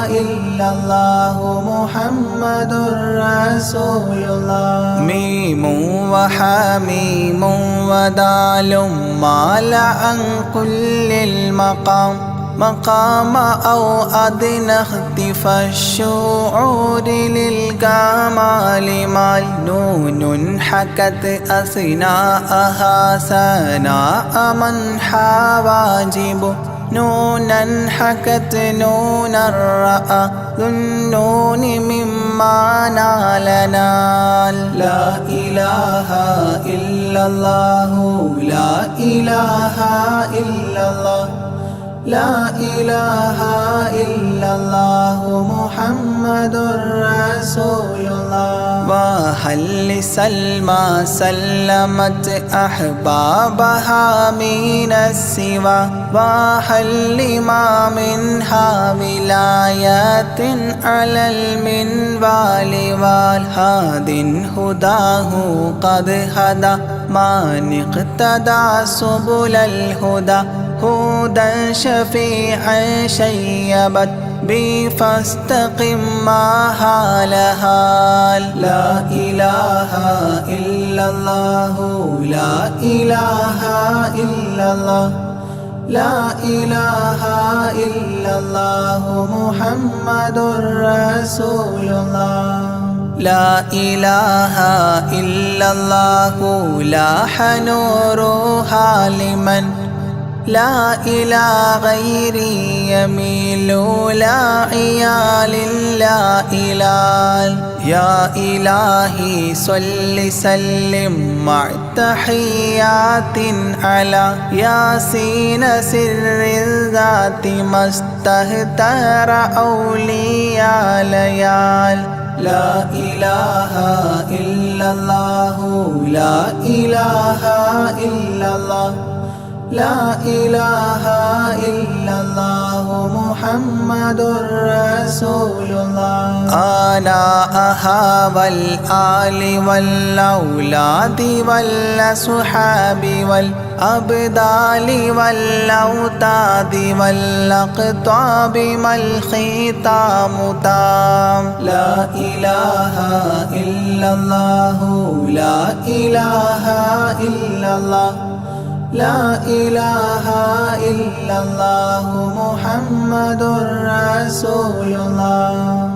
إلا الله محمد رسول الله ميم وحميم ودال مال عن كل المقام مقام أو أدنى اختفى الشعور للكمال مال نون حكت أثناءها سناء من حواجب نونا حكت نون الرأى ذو النون مما نال لا إله إلا الله لا إله إلا الله لا إله إلا الله محمد رسول الله وهل سلمى سلمت أحبابها من السوى وهل لما منها ولايات على المنوال والهاد هداه قد هدى من اقتدى سبل الهدى هدى شفيعا شيبت بي فاستقم ما هالها لا إله إلا الله لا إله إلا الله لا إله إلا الله محمد رسول الله لا إله إلا الله لاح نورها لمن لا إلى غيري يميل لا عيال لا إلال يا إلهي صل سلم مع تحيات على ياسين سر الذات ما استهتر أولياء ليال لا إله إلا الله لا إله إلا الله لا إله إلا الله محمد رسول الله آناءها والآل والأولاد والأصحاب والأبدال والأوتاد والأقطاب ما الختام تام لا إله إلا الله لا إله إلا الله لا إله إلا الله محمد رسول الله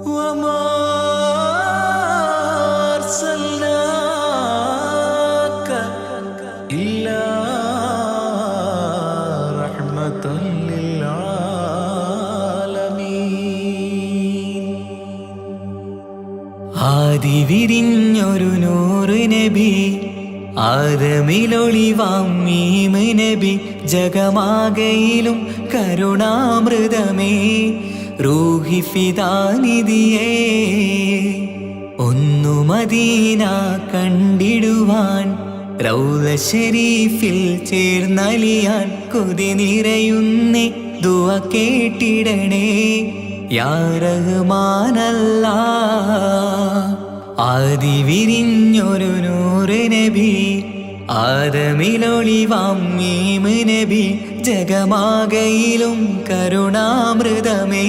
وما أرسلناك إلا رحمة للعالمين ആദി വിരിഞ്ഞൊരു നൂറ് നബി ആദമിലൊളിവാം മീമ് നബി ജഗമാകയിലും കരുണാമൃതമേ റൂഹി ഫിദാനിധിയേ ഒന്നു മദീന കണ്ടിടുവാൻ റൗള ശരീഫിൽ ചേർന്നലിയാൻ കൊതി നിറയുന്നേ ദുആ കേട്ടിടണേ യാ റഹ്മാനല്ലാ ആദി വിരിഞ്ഞൊരു നൂറ് നബി ആദമിലൊളിവാം മീമ് നബി ജഗമാകയിലും കരുണാമൃതമേ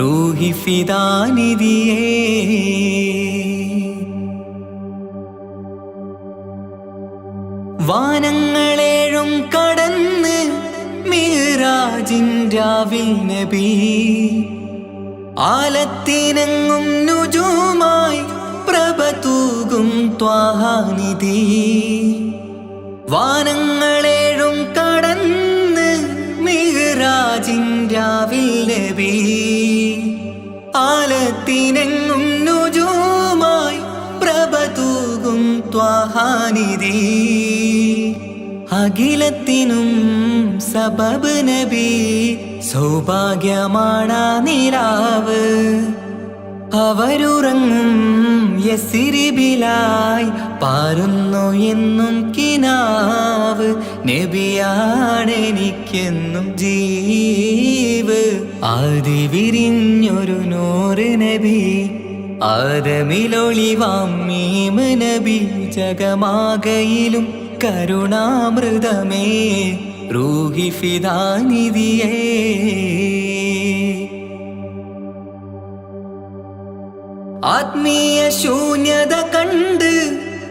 റൂഹി ഫിദാനിധിയേ വാനങ്ങളേഴും കടന്ന് മിഹ്റാജിൻ രാവിൽ നബി ആലത്തിനെങ്ങും നുജൂമായി പ്രഭ തൂകും ത്വാഹാനിധി വാനങ്ങളേഴും കടന്ന് മിഹ്റാജിൻ രാവിൽ നബി ആലത്തിനെങ്ങും നുജൂമായി പ്രഭ തൂകും ത്വാഹാനിധി അഖിലത്തിനും സബബ് നബി സൗഭാഗ്യമാണാ നിലാവ് അവരുറങ്ങും യസിരിബിലായി പാരുന്നു എന്നും കിനാവ് നബിയാണെനിക്കെന്നും ജീവ് ആദി വിരിഞ്ഞൊരു നൂറ് നബി ആദമിലൊളിവാം മീമ് നബി ജഗമാകയിലും കരുണാമൃതമേ റൂഹി ഫിദാനിധിയേ ആത്മീയ ശൂന്യത കണ്ട്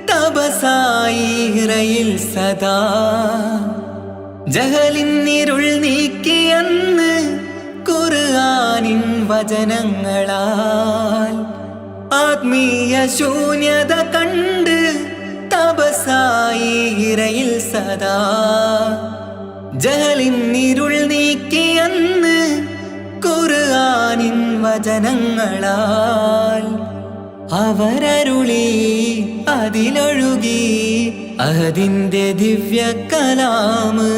തപസായി ഇറയിൽ സദാ ജഹലിന്നിരുൾ നീക്കിയന്ന് ഖുർആനിൻ വചനങ്ങളാൽ ആത്മീയ ശൂന്യത കണ്ട് തപസായി ഇറയിൽ സദാ ജഹലിൻ ഇരുൾ നീക്കിയന്ന് ഖുർആനിൻ വചനങ്ങളാൽ അവരരുളി അതിലൊഴുകി അതിന്റെ ദിവ്യ കലാമ്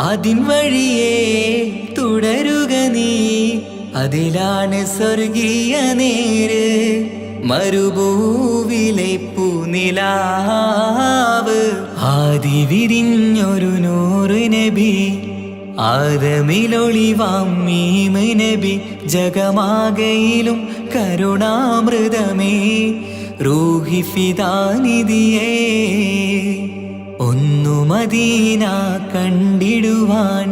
അതിൻ വഴിയേ തുടരുക നീ അതിലാണ് സ്വർഗീയ നേര് മരുഭൂവിലെ പൂനിലാവ് ആദി വിരിഞ്ഞൊരു നൂറ് നബി ആദമിലൊളിവാം മീമ് നബി ജഗമാകയിലും കരുണാമൃതമേ റൂഹി ഫിദാനിധിയേ ഒന്നു മദീന കണ്ടിടുവാൻ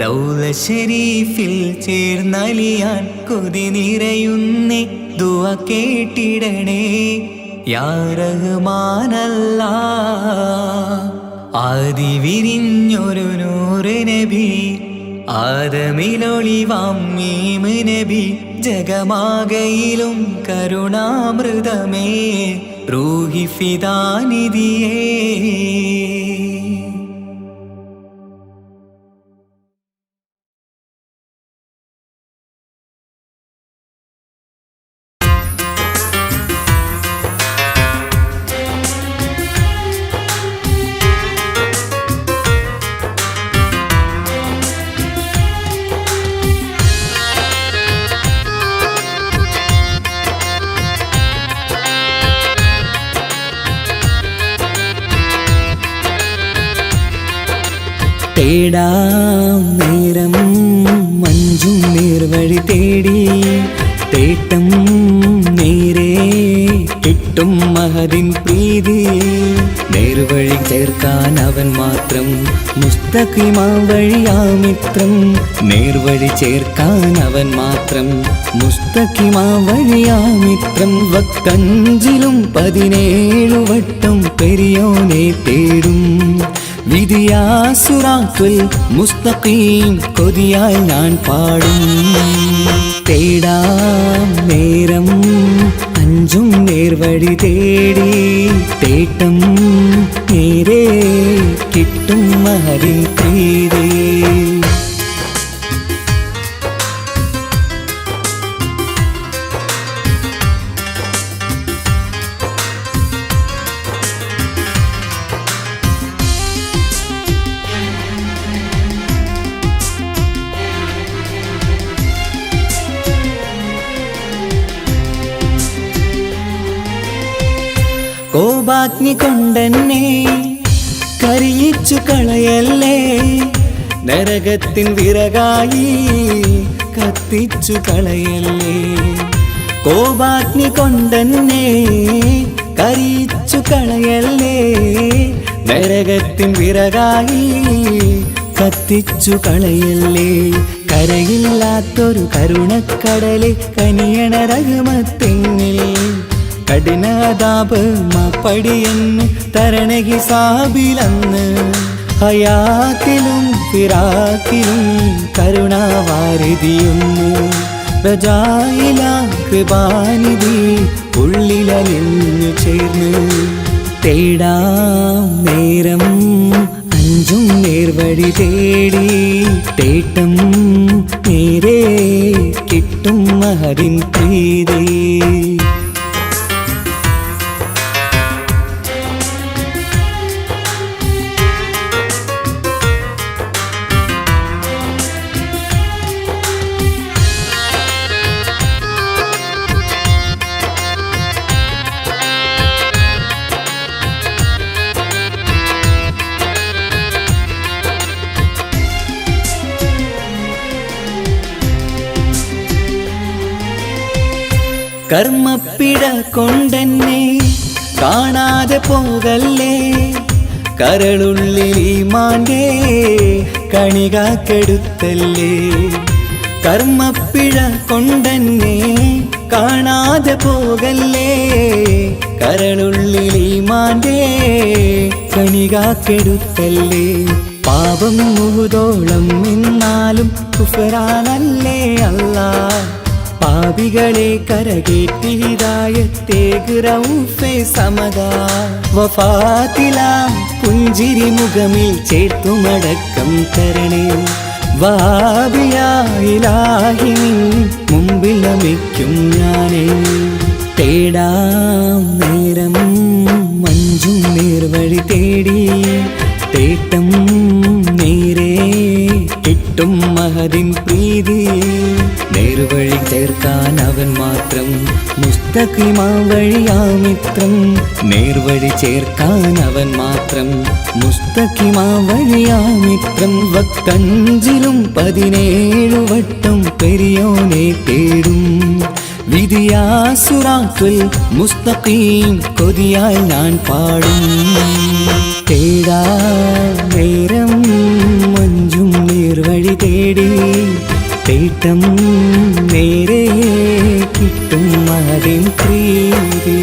റൗള ശരീഫിൽ ചേർന്നലിയാൻ കൊതി നിറയുന്നേ ദുആ കേട്ടിടണേ യാ റഹ്മാനല്ലാ ആദി വിരിഞ്ഞൊരു നൂറ് നബി ആദമിലൊളിവാം മീമ് നബി ജഗമാകയിലും കരുണാമൃതമേ റൂഹി ഫിദാനിധിയേ തേടാം നേരം മഞ്ചും നേർവഴി തേടി തേട്ടം നേരെ കിട്ടും മഹദിൻ പ്രീതി നേർവഴി ചേർക്കാൻ അവൻ മാത്രം മുസ്തഖിമാ വഴിയാമിത്രം നേർവഴി ചേർക്കാൻ അവൻ മാത്രം മുസ്തഖിമാ വഴിയാമിത്രം വക്കഞ്ചിലും 17 വട്ടം പെരിയോനെ തേടും വിധിയാ സിറാത്തുൽ മുസ്തഖീം കൊതിയാൽ ഞാൻ പാടും തേടാം നേരം അഞ്ചും നേർവഴി തേടി തേട്ടം നേരെ കിട്ടും മഹദിൻ പ്രീതി കോപാഗ്നി കൊണ്ടെന്നെ കരിയിച്ചു കളയല്ലേ നരകത്തിൻ വിറകായി കത്തിച്ചു കളയല്ലേ കോപാഗ്നി കൊണ്ടെന്നെ കരിയിച്ചു കളയല്ലേ നരകത്തിൻ വിറകായി കത്തിച്ചു കളയല്ലേ കരയില്ലാത്തൊരു കരുണക്കടലെ കനിയണ റഹ്മത്തെന്നിൽ കഠിനതാപ് മാപ്പടിയെന്ന് തരണ ഹിസാബിലന്ന് ഹയാത്തിലും ഫിറാക്കിലും കരുണാവാരിതിയൊന്നു പ്രജായില കൃപാനിധി ഉള്ളിലലിഞ്ഞു ചേർന്ന് തേടാം നേരം അഞ്ചും നേർവഴി തേടി തേട്ടം നേരെ കിട്ടും മഹദിൻ പ്രീതി കർമ്മപ്പിട കൊണ്ടെന്നെ കാണാതെ പോകല്ലേ കരളുള്ളിൽ ഈമാന്റെ കണികാക്കെടുത്തല്ലേ കർമ്മപ്പിഴ കൊണ്ടെന്നെ കാണാതെ പോകല്ലേ കരളുള്ളിൽ ഈമാന്റെ കണികാക്കെടുത്തല്ലേ പാപം മുഹുദോളം എന്നാലും കുഫറാനല്ലേ അല്ലാ പാപികളെ കരകേറ്റി ഹിദായത്തേക് റഊഫേ സമദാ വഫാത്തിലാം പുഞ്ചിരി മുഖമിൽ ചേർത്തുമടക്കം തരണേ വഹാബിയായിലാഹി നിൻ മുമ്പിൽ നമിക്കും ഞാനേ തേടാം നേരം മഞ്ചും നേർവഴി തേടി തേട്ടം നേരെ കിട്ടും മഹദിൻ പ്രീതി നേർവഴി ചേർക്കാൻ അവൻ മാത്രം മുസ്തഖിമാ വഴിയാമിത്രം നേർവഴി ചേർക്കാൻ അവൻ മാത്രം മുസ്തഖിമാ വഴിയാമിത്രം വക്കഞ്ചിലും 17 വട്ടം പെരിയോനെ തേടും വിധിയാസുറാത്തുൽ മുസ്തഖീം കൊതിയാൽ ഞാൻ പാടും തേടാ നേരം മഞ്ചും നേർവഴി തേടി തേട്ടം നേരെ കിട്ടും മഹദിൻ പ്രീതി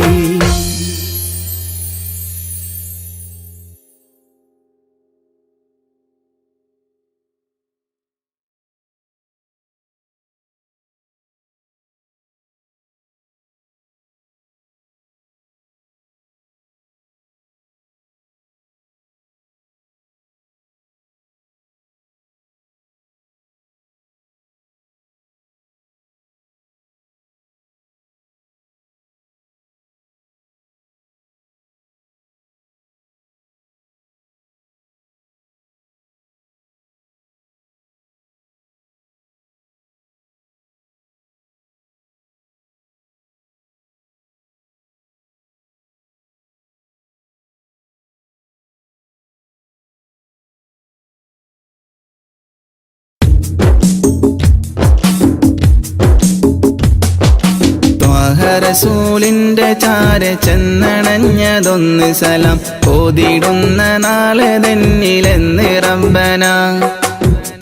റസൂലിന്റെ ചാര ചെന്നണഞ്ഞതൊന്ന് സലാം ഓതിടുന്ന നാളെ തന്നിലെന്ന് റബ്ബന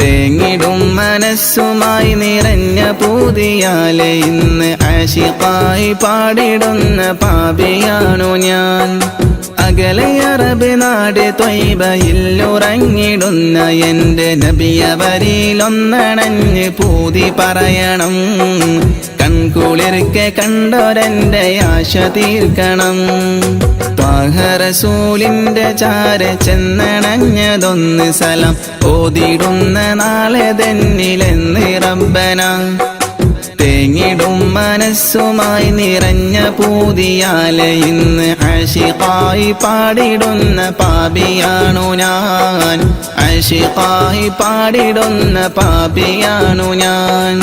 തേങ്ങിടും മനസ്സുമായി നിറഞ്ഞ പൂതിയാലെ ഇന്ന് ആശിഖായി പാടിടുന്ന പാപിയാണു ഞാൻ അകലെ അറബ് നാട് ത്വയ്ബയിൽ ഉറങ്ങിടുന്ന എന്റെ നബിയവരിലൊന്നണഞ്ഞ് പൂതി പറയണം കൺകുളിർക്കെ കണ്ടോരെന്റെ ആശ തീർക്കണം ത്വാഹ റസൂലിന്റെ ചാര ചെന്നണഞ്ഞതൊന്ന് സലാം ഓതിടുന്ന നാളെ തന്നിലെന്ന് റബ്ബന തേങ്ങിടും മനസ്സുമായി നിറഞ്ഞ പൂതിയാലെ ഇന്ന് ആശിഖായി പാടിടുന്ന പാപിയാണു ഞാൻ ആശിഖായി പാടിടുന്ന പാപിയാണു ഞാൻ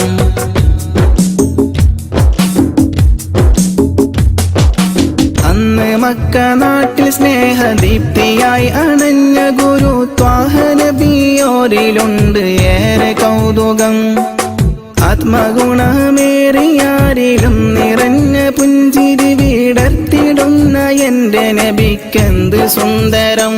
അന്ന് മക്ക നാട്ടിൽ സ്നേഹദീപ്തിയായി അണഞ്ഞ ഗുരു ത്വാഹ നബിയോരിലുണ്ട് ഏറെ കൗതുകം ആത്മഗുണമേറിയാരിലും നിറഞ്ഞ പുഞ്ചിരി വിടർത്തിടുന്ന എന്റെ നബിക്കെന്ത് സുന്ദരം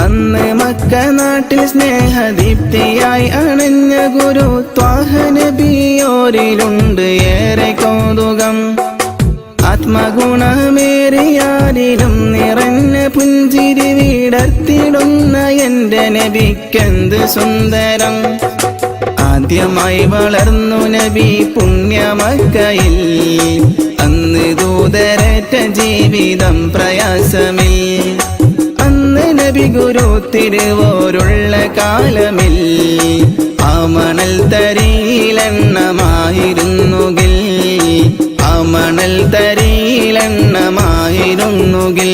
അന്ന് മക്ക നാട്ടിൽ സ്നേഹദീപ്തിയായി അണഞ്ഞ ഗുരു ത്വാഹ നബിയോരിലുണ്ട് ഏറെ കൗതുകം ആത്മഗുണമേറിയാരിലും നിറഞ്ഞ പുഞ്ചിരി വിടർത്തിടുന്ന എന്റെ നബിക്കെന്ത് സുന്ദരം ആദ്യമായി വളർന്നു നബി പുണ്യമക്കയിൽ അന്ന് ദൂതരറ്റ ജീവിതം പ്രയാസമിൽ അന്ന് നബി ഗുരു തിരുവോരുള്ള കാലമിൽ ആ മണൽ തരിയിലെണ്ണമായിരുന്നുകിൽ ആ മണൽ തരിയിലെണ്ണമായിരുന്നുകിൽ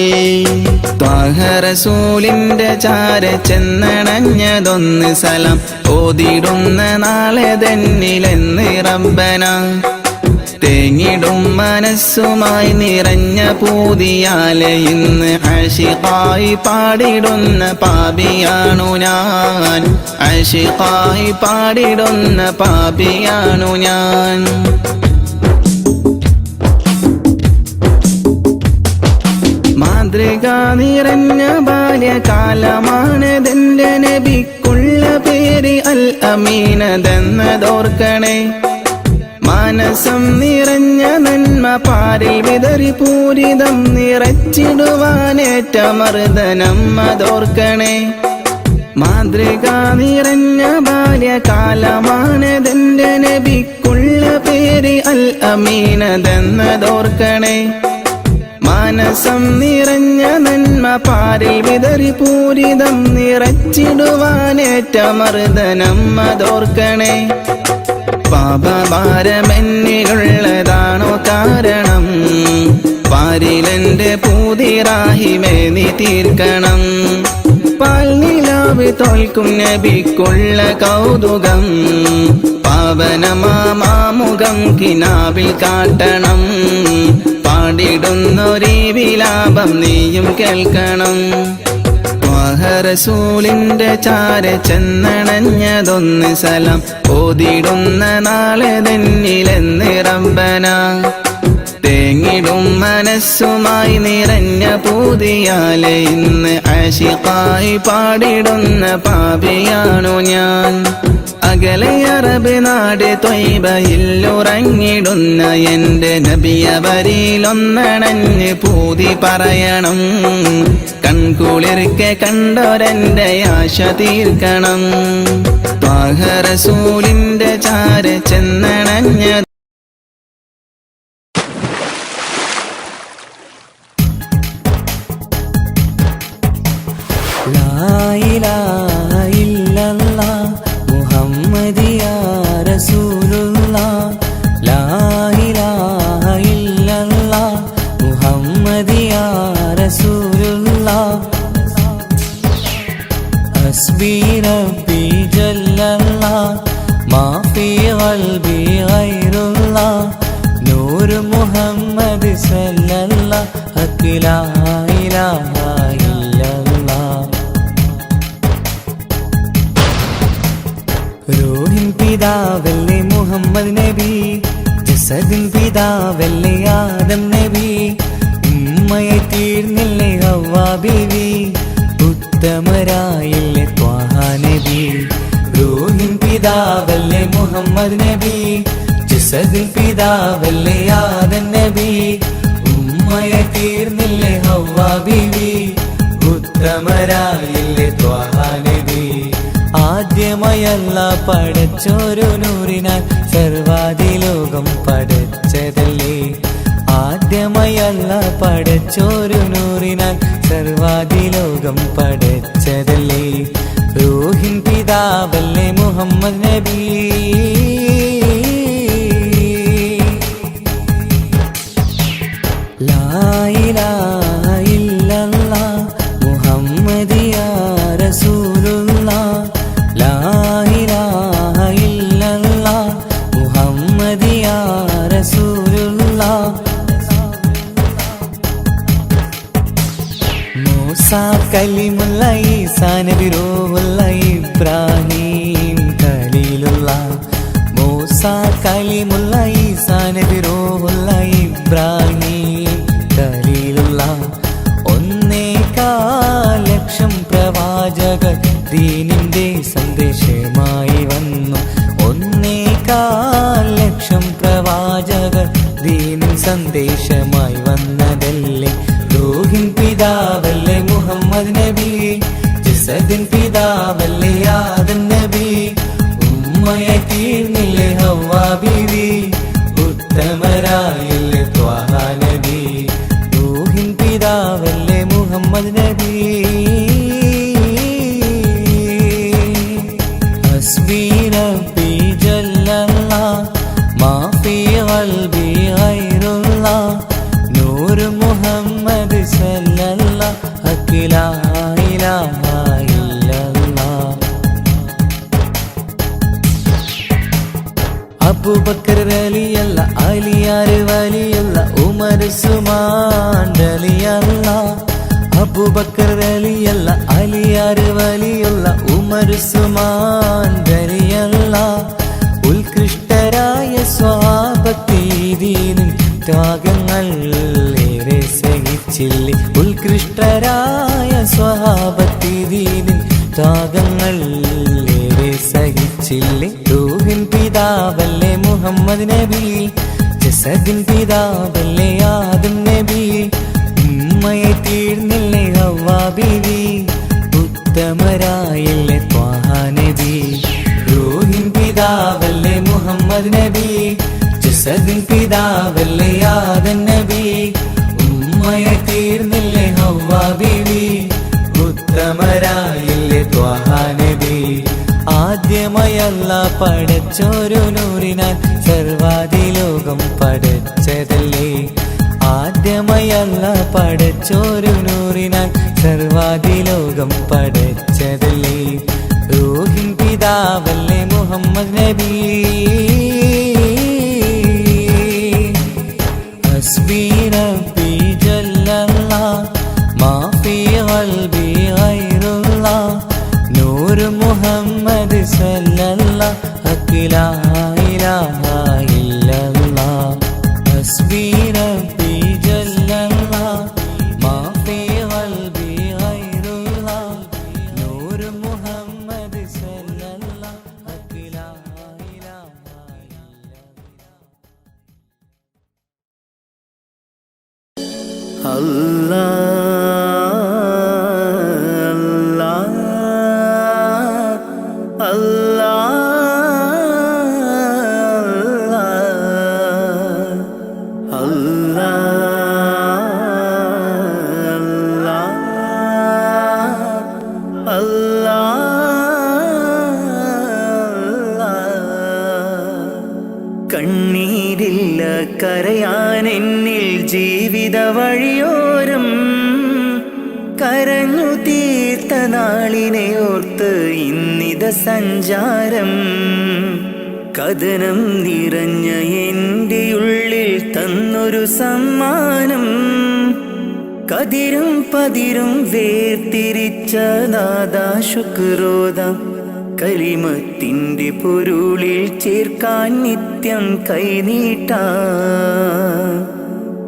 ത്വാഹ റസൂലിന്റെ ചാര ചെന്നണഞ്ഞതൊന്ന് സലാം ഓതിടുന്ന നാളെ തന്നിലെന്ന് റബ്ബന തേങ്ങിടും മനസ്സുമായി നിറഞ്ഞ പൂതിയാലെ ഇന്ന് ആശിഖായി പാടിടുന്ന പാപിയാണു ഞാൻ ആശിഖായി പാടിടുന്ന പാപിയാണു ഞാൻ മാതൃക നിറഞ്ഞ ബാല്യകാലമാണതെന്റെ നബിക്കുള്ള പേര് അൽ അമീനതെന്നതോർക്കണേ മാനസം നിറഞ്ഞ നന്മ പാരിൽ വിതറി പൂരിതം നിറച്ചിടുവാനേറ്റ മർദ്ദനം അതോർക്കണേ മാതൃക നിറഞ്ഞ ബാല്യകാലമാണതെന്റെ നബിക്കുള്ള പേര് പേര് അൽ അമീനതെന്നതോർക്കണേ. മാനസം നിറഞ്ഞ നന്മ പാരിൽ വിതറി പൂരിതം നിറച്ചിടുവാനേറ്റ മർദ്ദനം അതോർക്കണേ. പാപഭാരമെന്നിലുള്ളതാണോ കാരണം? പാരിലെന്റെ പൂതിറാഹിമേ നീ തീർക്കണം. പാൽനിലാവ് തോൽക്കും നബിക്കുള്ള കൗതുകം പാവനമാമുഖം കിനാവിൽ കാട്ടണം. പാടിടുന്നൊരീ വിലാപം നീയും കേൾക്കണം. റസൂലിന്റെ ചാര ചെന്നണഞ്ഞതൊന്ന് സലാം ഓതിടുന്ന നാളെ തന്നിലെന്ന് റബ്ബന. തേങ്ങിടും മനസ്സുമായി നിറഞ്ഞ പൂതിയാലെ ഇന്ന് ആശിഖായി പാടിടുന്ന പാപിയാണു ഞാൻ. അകലെ അറബ് നാട് ത്വയ്ബയിലുറങ്ങിടുന്ന എന്റെ നബിയവരിലൊന്നണഞ്ഞ് പൂതി പറയണം. കൺകുളിർക്കെ കണ്ടോരെന്റെ ആശ തീർക്കണം. റസൂലിന്റെ ചാര ചെന്നണഞ്ഞ ലാ ഇലാഹ ഇല്ലല്ലാഹ് മുഹമ്മദിയാ റസൂലുള്ളാഹ്. ലാ ഇലാഹ ഇല്ലല്ലാഹ് മുഹമ്മദിയാ റസൂലുള്ളാഹ്. ഹസ്ബി റബ്ബി ജല്ലല്ലാഹ് മാ ഫീ ഖൽബി ഗൈറുല്ലാഹ്. നൂർ മുഹമ്മദ് സല്ലല്ലാഹ് ഹഖ് ലാ ഇലാഹ ഇല്ലല്ലാഹ്. റൂഹിൻ പിതാവല്ലേ മുഹമ്മദ് നബി, ജസദിൻ പിതാവല്ലേ ആദം നബി, ഉമ്മയെ തീർന്നില്ലേ ഹവ്വാ ബീവി, ഉത്തമരായില്ലേ ത്വാഹ നബി. റൂഹിൻ പിതാവല്ലേ മുഹമ്മദ് നബി, ജസദിൻ പിതാവല്ലേ ആദം നബി, ഉമ്മയെ തീർന്നില്ലേ ഹവ്വാ ബീവി, ഉത്തമരായില്ലേ ത്വാഹ നബി. ആദ്യമയല്ല പടച്ചോരു നൂറിനാൽ സർവാദിലോകം പടച്ചതല്ലേ. ആദ്യമയല്ല പടച്ചോരു നൂറിനാൽ സർവാദിലോകം പടച്ചതല്ലേ. റൂഹിൻ പിതാവല്ലേ മുഹമ്മദ് നബി. ലാ ഇലാഹ ഇല്ലല്ലാഹ് മുഹമ്മദിയാ റസൂലുള്ളാഹ്. ലാ ഇലാഹ ഇല്ലല്ലാഹ് മുഹമ്മദിയാ റസൂലുള്ളാഹ്. മൂസാ കലിമുള്ള ഈസാ നബി റൂഹുള്ള ഇബ്രാഹിം ഖലീലുള്ളാഹ്. മൂസാ കലിമുള്ള ഈസാ നബി റൂഹുള്ള ഇബ്രാഹിം ഖലീലുള്ളാഹ്. 1.25 ലക്ഷം പ്രവാചകർ ദീനിന്റെ സന്ദേശമായി വന്നു. 1.25 ലക്ഷം പ്രവാചകർ ദീനിൻ സന്ദേശമായി വന്നതല്ലേ. റൂഹിൻ പിതാവല്ലേ മുഹമ്മദ് നബി, ജസദിൻ പിതാവല്ലേ ആദം നബി, ഉമ്മയെ തീർന്നില്ലേ ഹവ്വാ ബീവി, ഉത്തമരായില്ലേ ത്വാഹ നബി. റൂഹിൻ പിതാവല്ലേ മുഹമ്മദ് നബി. ഹസ്ബി റബ്ബി ജല്ലല്ലാഹ് മാ ഫീ ഖൽബി ഗൈറുല്ലാഹ്. നൂർ മുഹമ്മദ് സല്ലല്ലാഹ് ഹഖ് ലാ ഇലാഹ ഇല്ലല്ലാഹ്. അബൂബക്കർ വലിയല്ല, അലിയാർ വലിയല്ല, ഉമർ ഉസ്മാൻ വലിയല്ല. അബൂബക്കർ വലിയല്ല, അലിയാർ വലിയല്ല, ഉമർ ഉസ്മാൻ വലിയല്ല. ഉത്കൃഷ്ടരായ സ്വഹാബത്തീദീനിൻ ത്യാഗങ്ങൾ ഏറെ സഹിച്ചില്ലേ. ഉത്കൃഷ്ടരായ സ്വഹാബത്തീദീനിൻ ത്യാഗങ്ങൾ ഏറെ സഹിച്ചില്ലേ. റൂഹിൻ പിതാവല്ലേ മുഹമ്മദ് നബി, ജസദിൻ പിതാവല്ലേ ആദം നബി, ഉമ്മയെ തീർന്നില്ലേ ഹവ്വാ ബീവി, ഉത്തമരായില്ലേ ത്വാഹ നബി. റൂഹിൻ പിതാവല്ലേ മുഹമ്മദ് നബി, അസദിൻ പിതാവല്ലേ ആദം നബി, ഉമ്മയെ തീർന്നില്ലേ ഹവ്വ ബീവി, ഉത്തമരായില്ലേ ത്വഹ നബി. ആദ്യമായി അല്ലാഹ് പടച്ചൊരു നൂറിനാൽ സർവാദിലോകം പടച്ചതല്ലേ. ആദ്യമായി അല്ലാഹ് പടച്ചൊരു നൂറിനാൽ സർവാദിലോകം പടച്ചതല്ലേ. റൂഹിൻ പിതാവല്ലേ മുഹമ്മദ് നബി. ഹസ്ബി റബ്ബി ജല്ലല്ലാഹ് മാ ഫീ ഖൽബി ഗൈറുല്ലാഹ്, നൂർ മുഹമ്മദ് സല്ലല്ലാഹ് ഹഖ് ലാ ഇലാഹ ഇല്ലല്ലാഹ്. ഹസ്ബി റബ്ബി ജല്ലല്ലാഹ് മാ ഫീ ഖൽബി ഗൈറുല്ലാഹ്, നൂർ മുഹമ്മദ് സല്ലല്ലാഹ് ഹഖ് ലാ ഇലാഹ ഇല്ലല്ലാഹ്. കണ്ണീരില്ല കരയാൻ എന്നിൽ ജീവിത വഴിയോരം, കരഞ്ഞു തീർത്ത നാളിനെ ഓർത്ത് ഇന്നിത സഞ്ചാരം. കഥനം നിറഞ്ഞ എൻ്റെ ഉള്ളിൽ തന്നൊരു സമ്മാനം, കതിരും പതിരും വേർതിരിച്ച നാദാ ശുക്രോദാം. കലിമത്തിന്റെ പൊരുളിൽ ചേർക്കാൻ നിത്യം കൈനീട്ടാ.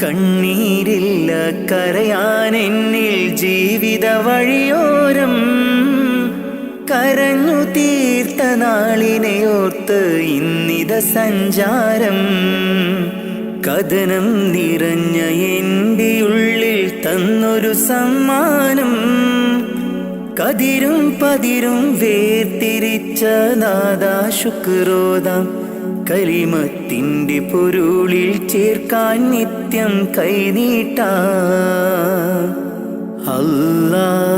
കണ്ണീരില്ല കരയാൻ എന്നിൽ ജീവിത വഴിയോരം, കരഞ്ഞു തീർത്ത നാളിനെ ഓർത്ത് ഇന്നിത സഞ്ചാരം. കഥനം നിറഞ്ഞ എൻ്റെ ഉള്ളിൽ തന്നൊരു സമ്മാനം, കതിരും പതിരും വേർതിരിച്ച നാദാ ശുക്രോദാം. കലിമത്തിന്റെ പൊരുളിൽ ചേർക്കാൻ നിത്യം കൈനീട്ടാ. അല്ലാഹ്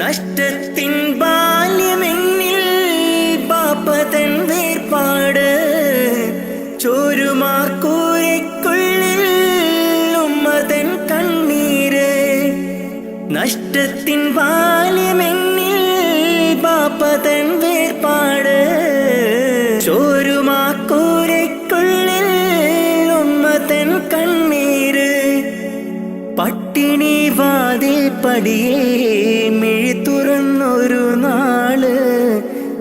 നഷ്ടത്തിൻ ബാല്യമെന്നിൽ പാപ്പതൻ വേർപാട്, ചോരുമാക്കൂരയ്ക്കുള്ളിൽ ഉമ്മതൻ കണ്ണീര്. നഷ്ടത്തിൻ ബാല്യമെന്നിൽ പാപ്പതൻ വേർപാട്, ചോരുമാക്കൂരയ്ക്കുള്ളിൽ ഉമ്മതൻ കണ്ണീര്. പട്ടിണി വാതിൽ പടിയേ മിഴി തുറന്നൊരു നാള്,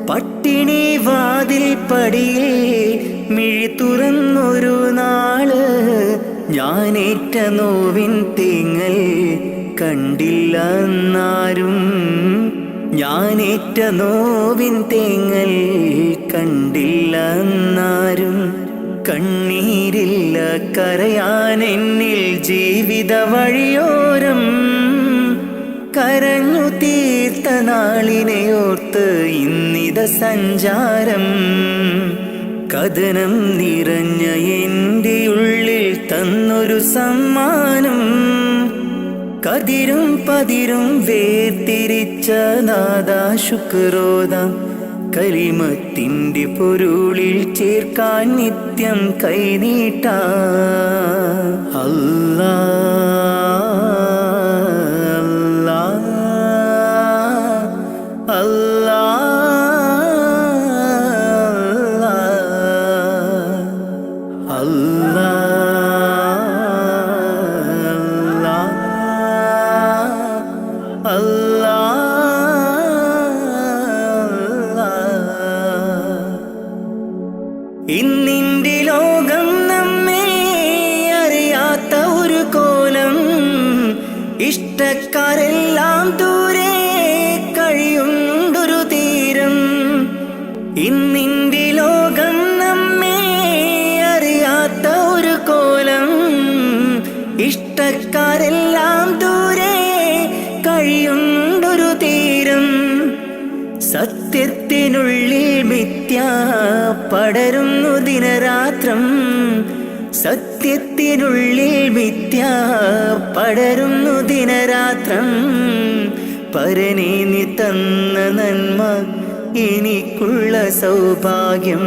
പട്ടിണി വാതിൽ പടിയേ മിഴി തുറന്നൊരു നാള്. ഞാനേറ്റ നോവിൻ തേങ്ങൽ കണ്ടില്ല എന്നാരും, ഞാനേറ്റ നോവിൻ തേങ്ങൽ കണ്ടില്ല എന്നാരും. കണ്ണീരില്ല കരയാൻ എന്നിൽ ജീവിത വഴിയോരം, കരഞ്ഞു തീർത്ത നാളിനെ ഓർത്ത് ഇന്നിത സഞ്ചാരം. കഥനം നിറഞ്ഞ എൻ്റെ ഉള്ളിൽ തന്നൊരു സമ്മാനം, കതിരും പതിരും വേർതിരിച്ച നാദാ ശുക്രോദാം. കലിമത്തിന്റെ പൊരുളിൽ ചേർക്കാൻ നിത്യം കൈനീട്ടാ. ഇന്നിന്റെ ലോകം നമ്മെ അറിയാത്ത ഒരു ഇഷ്ടക്കാരെല്ലാം ദൂരെ കഴിയുണ്ടൊരു തീരം. ഇന്നിന്റെ ലോകം നമ്മെ അറിയാത്ത ഒരു കോലം. ഇഷ്ടക്കാരെല്ലാം ദൂരെ കഴിയുണ്ടൊരു തീരം. സത്യത്തിനുള്ളിൽ മിഥ്യ പടരുന്നു ദിനരാത്രം. സത്യത്തിനുള്ളിൽ മിഥ്യ പടരുന്നു ദിനരാത്രം. പരനേ നീ തന്ന നന്മ എനിക്കുള്ള സൗഭാഗ്യം.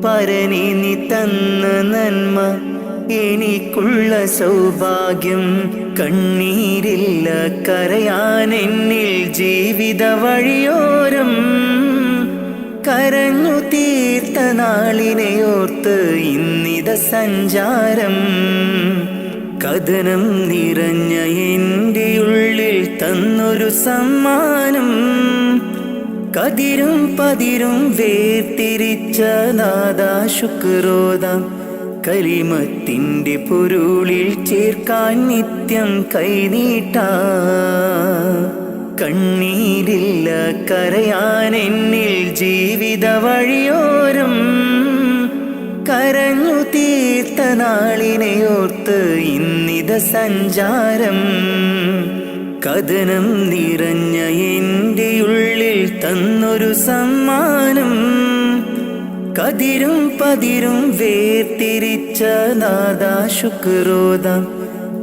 പരനേ നീ തന്ന നന്മ എനിക്കുള്ള സൗഭാഗ്യം. കണ്ണീരില്ല കരയാൻ എന്നിൽ ജീവിത വഴിയോരം. കരഞ്ഞു തീർത്ത നാളിനെയോർത്ത് ഇന്നിത സഞ്ചാരം. കഥനം നിറഞ്ഞ എൻ്റെ ഉള്ളിൽ തന്നൊരു സമ്മാനം. കതിരും പതിരും വേർതിരിച്ച നാദാ ശുക്രോദാം. കലിമത്തിൻ്റെ പൊരുളിൽ ചേർക്കാൻ നിത്യം കൈനീട്ടാ. കണ്ണീരില്ല കരയാൻ എന്നിൽ ജീവിത വഴിയോരം. കരഞ്ഞു തീർത്ത നാളിനെയോർത്ത് ഇന്നിത സഞ്ചാരം. കഥനം നിറഞ്ഞ എൻ്റെ ഉള്ളിൽ തന്നൊരു സമ്മാനം. കതിരും പതിരും വേർതിരിച്ച നാദാ ശുക്രോദാം.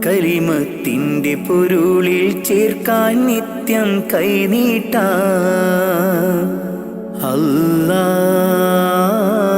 കലിമത്തിൻ്റെ പൊരുളിൽ ചേർക്കാൻ നിത്യം കൈനീട്ടാ. അല്ലാഹ്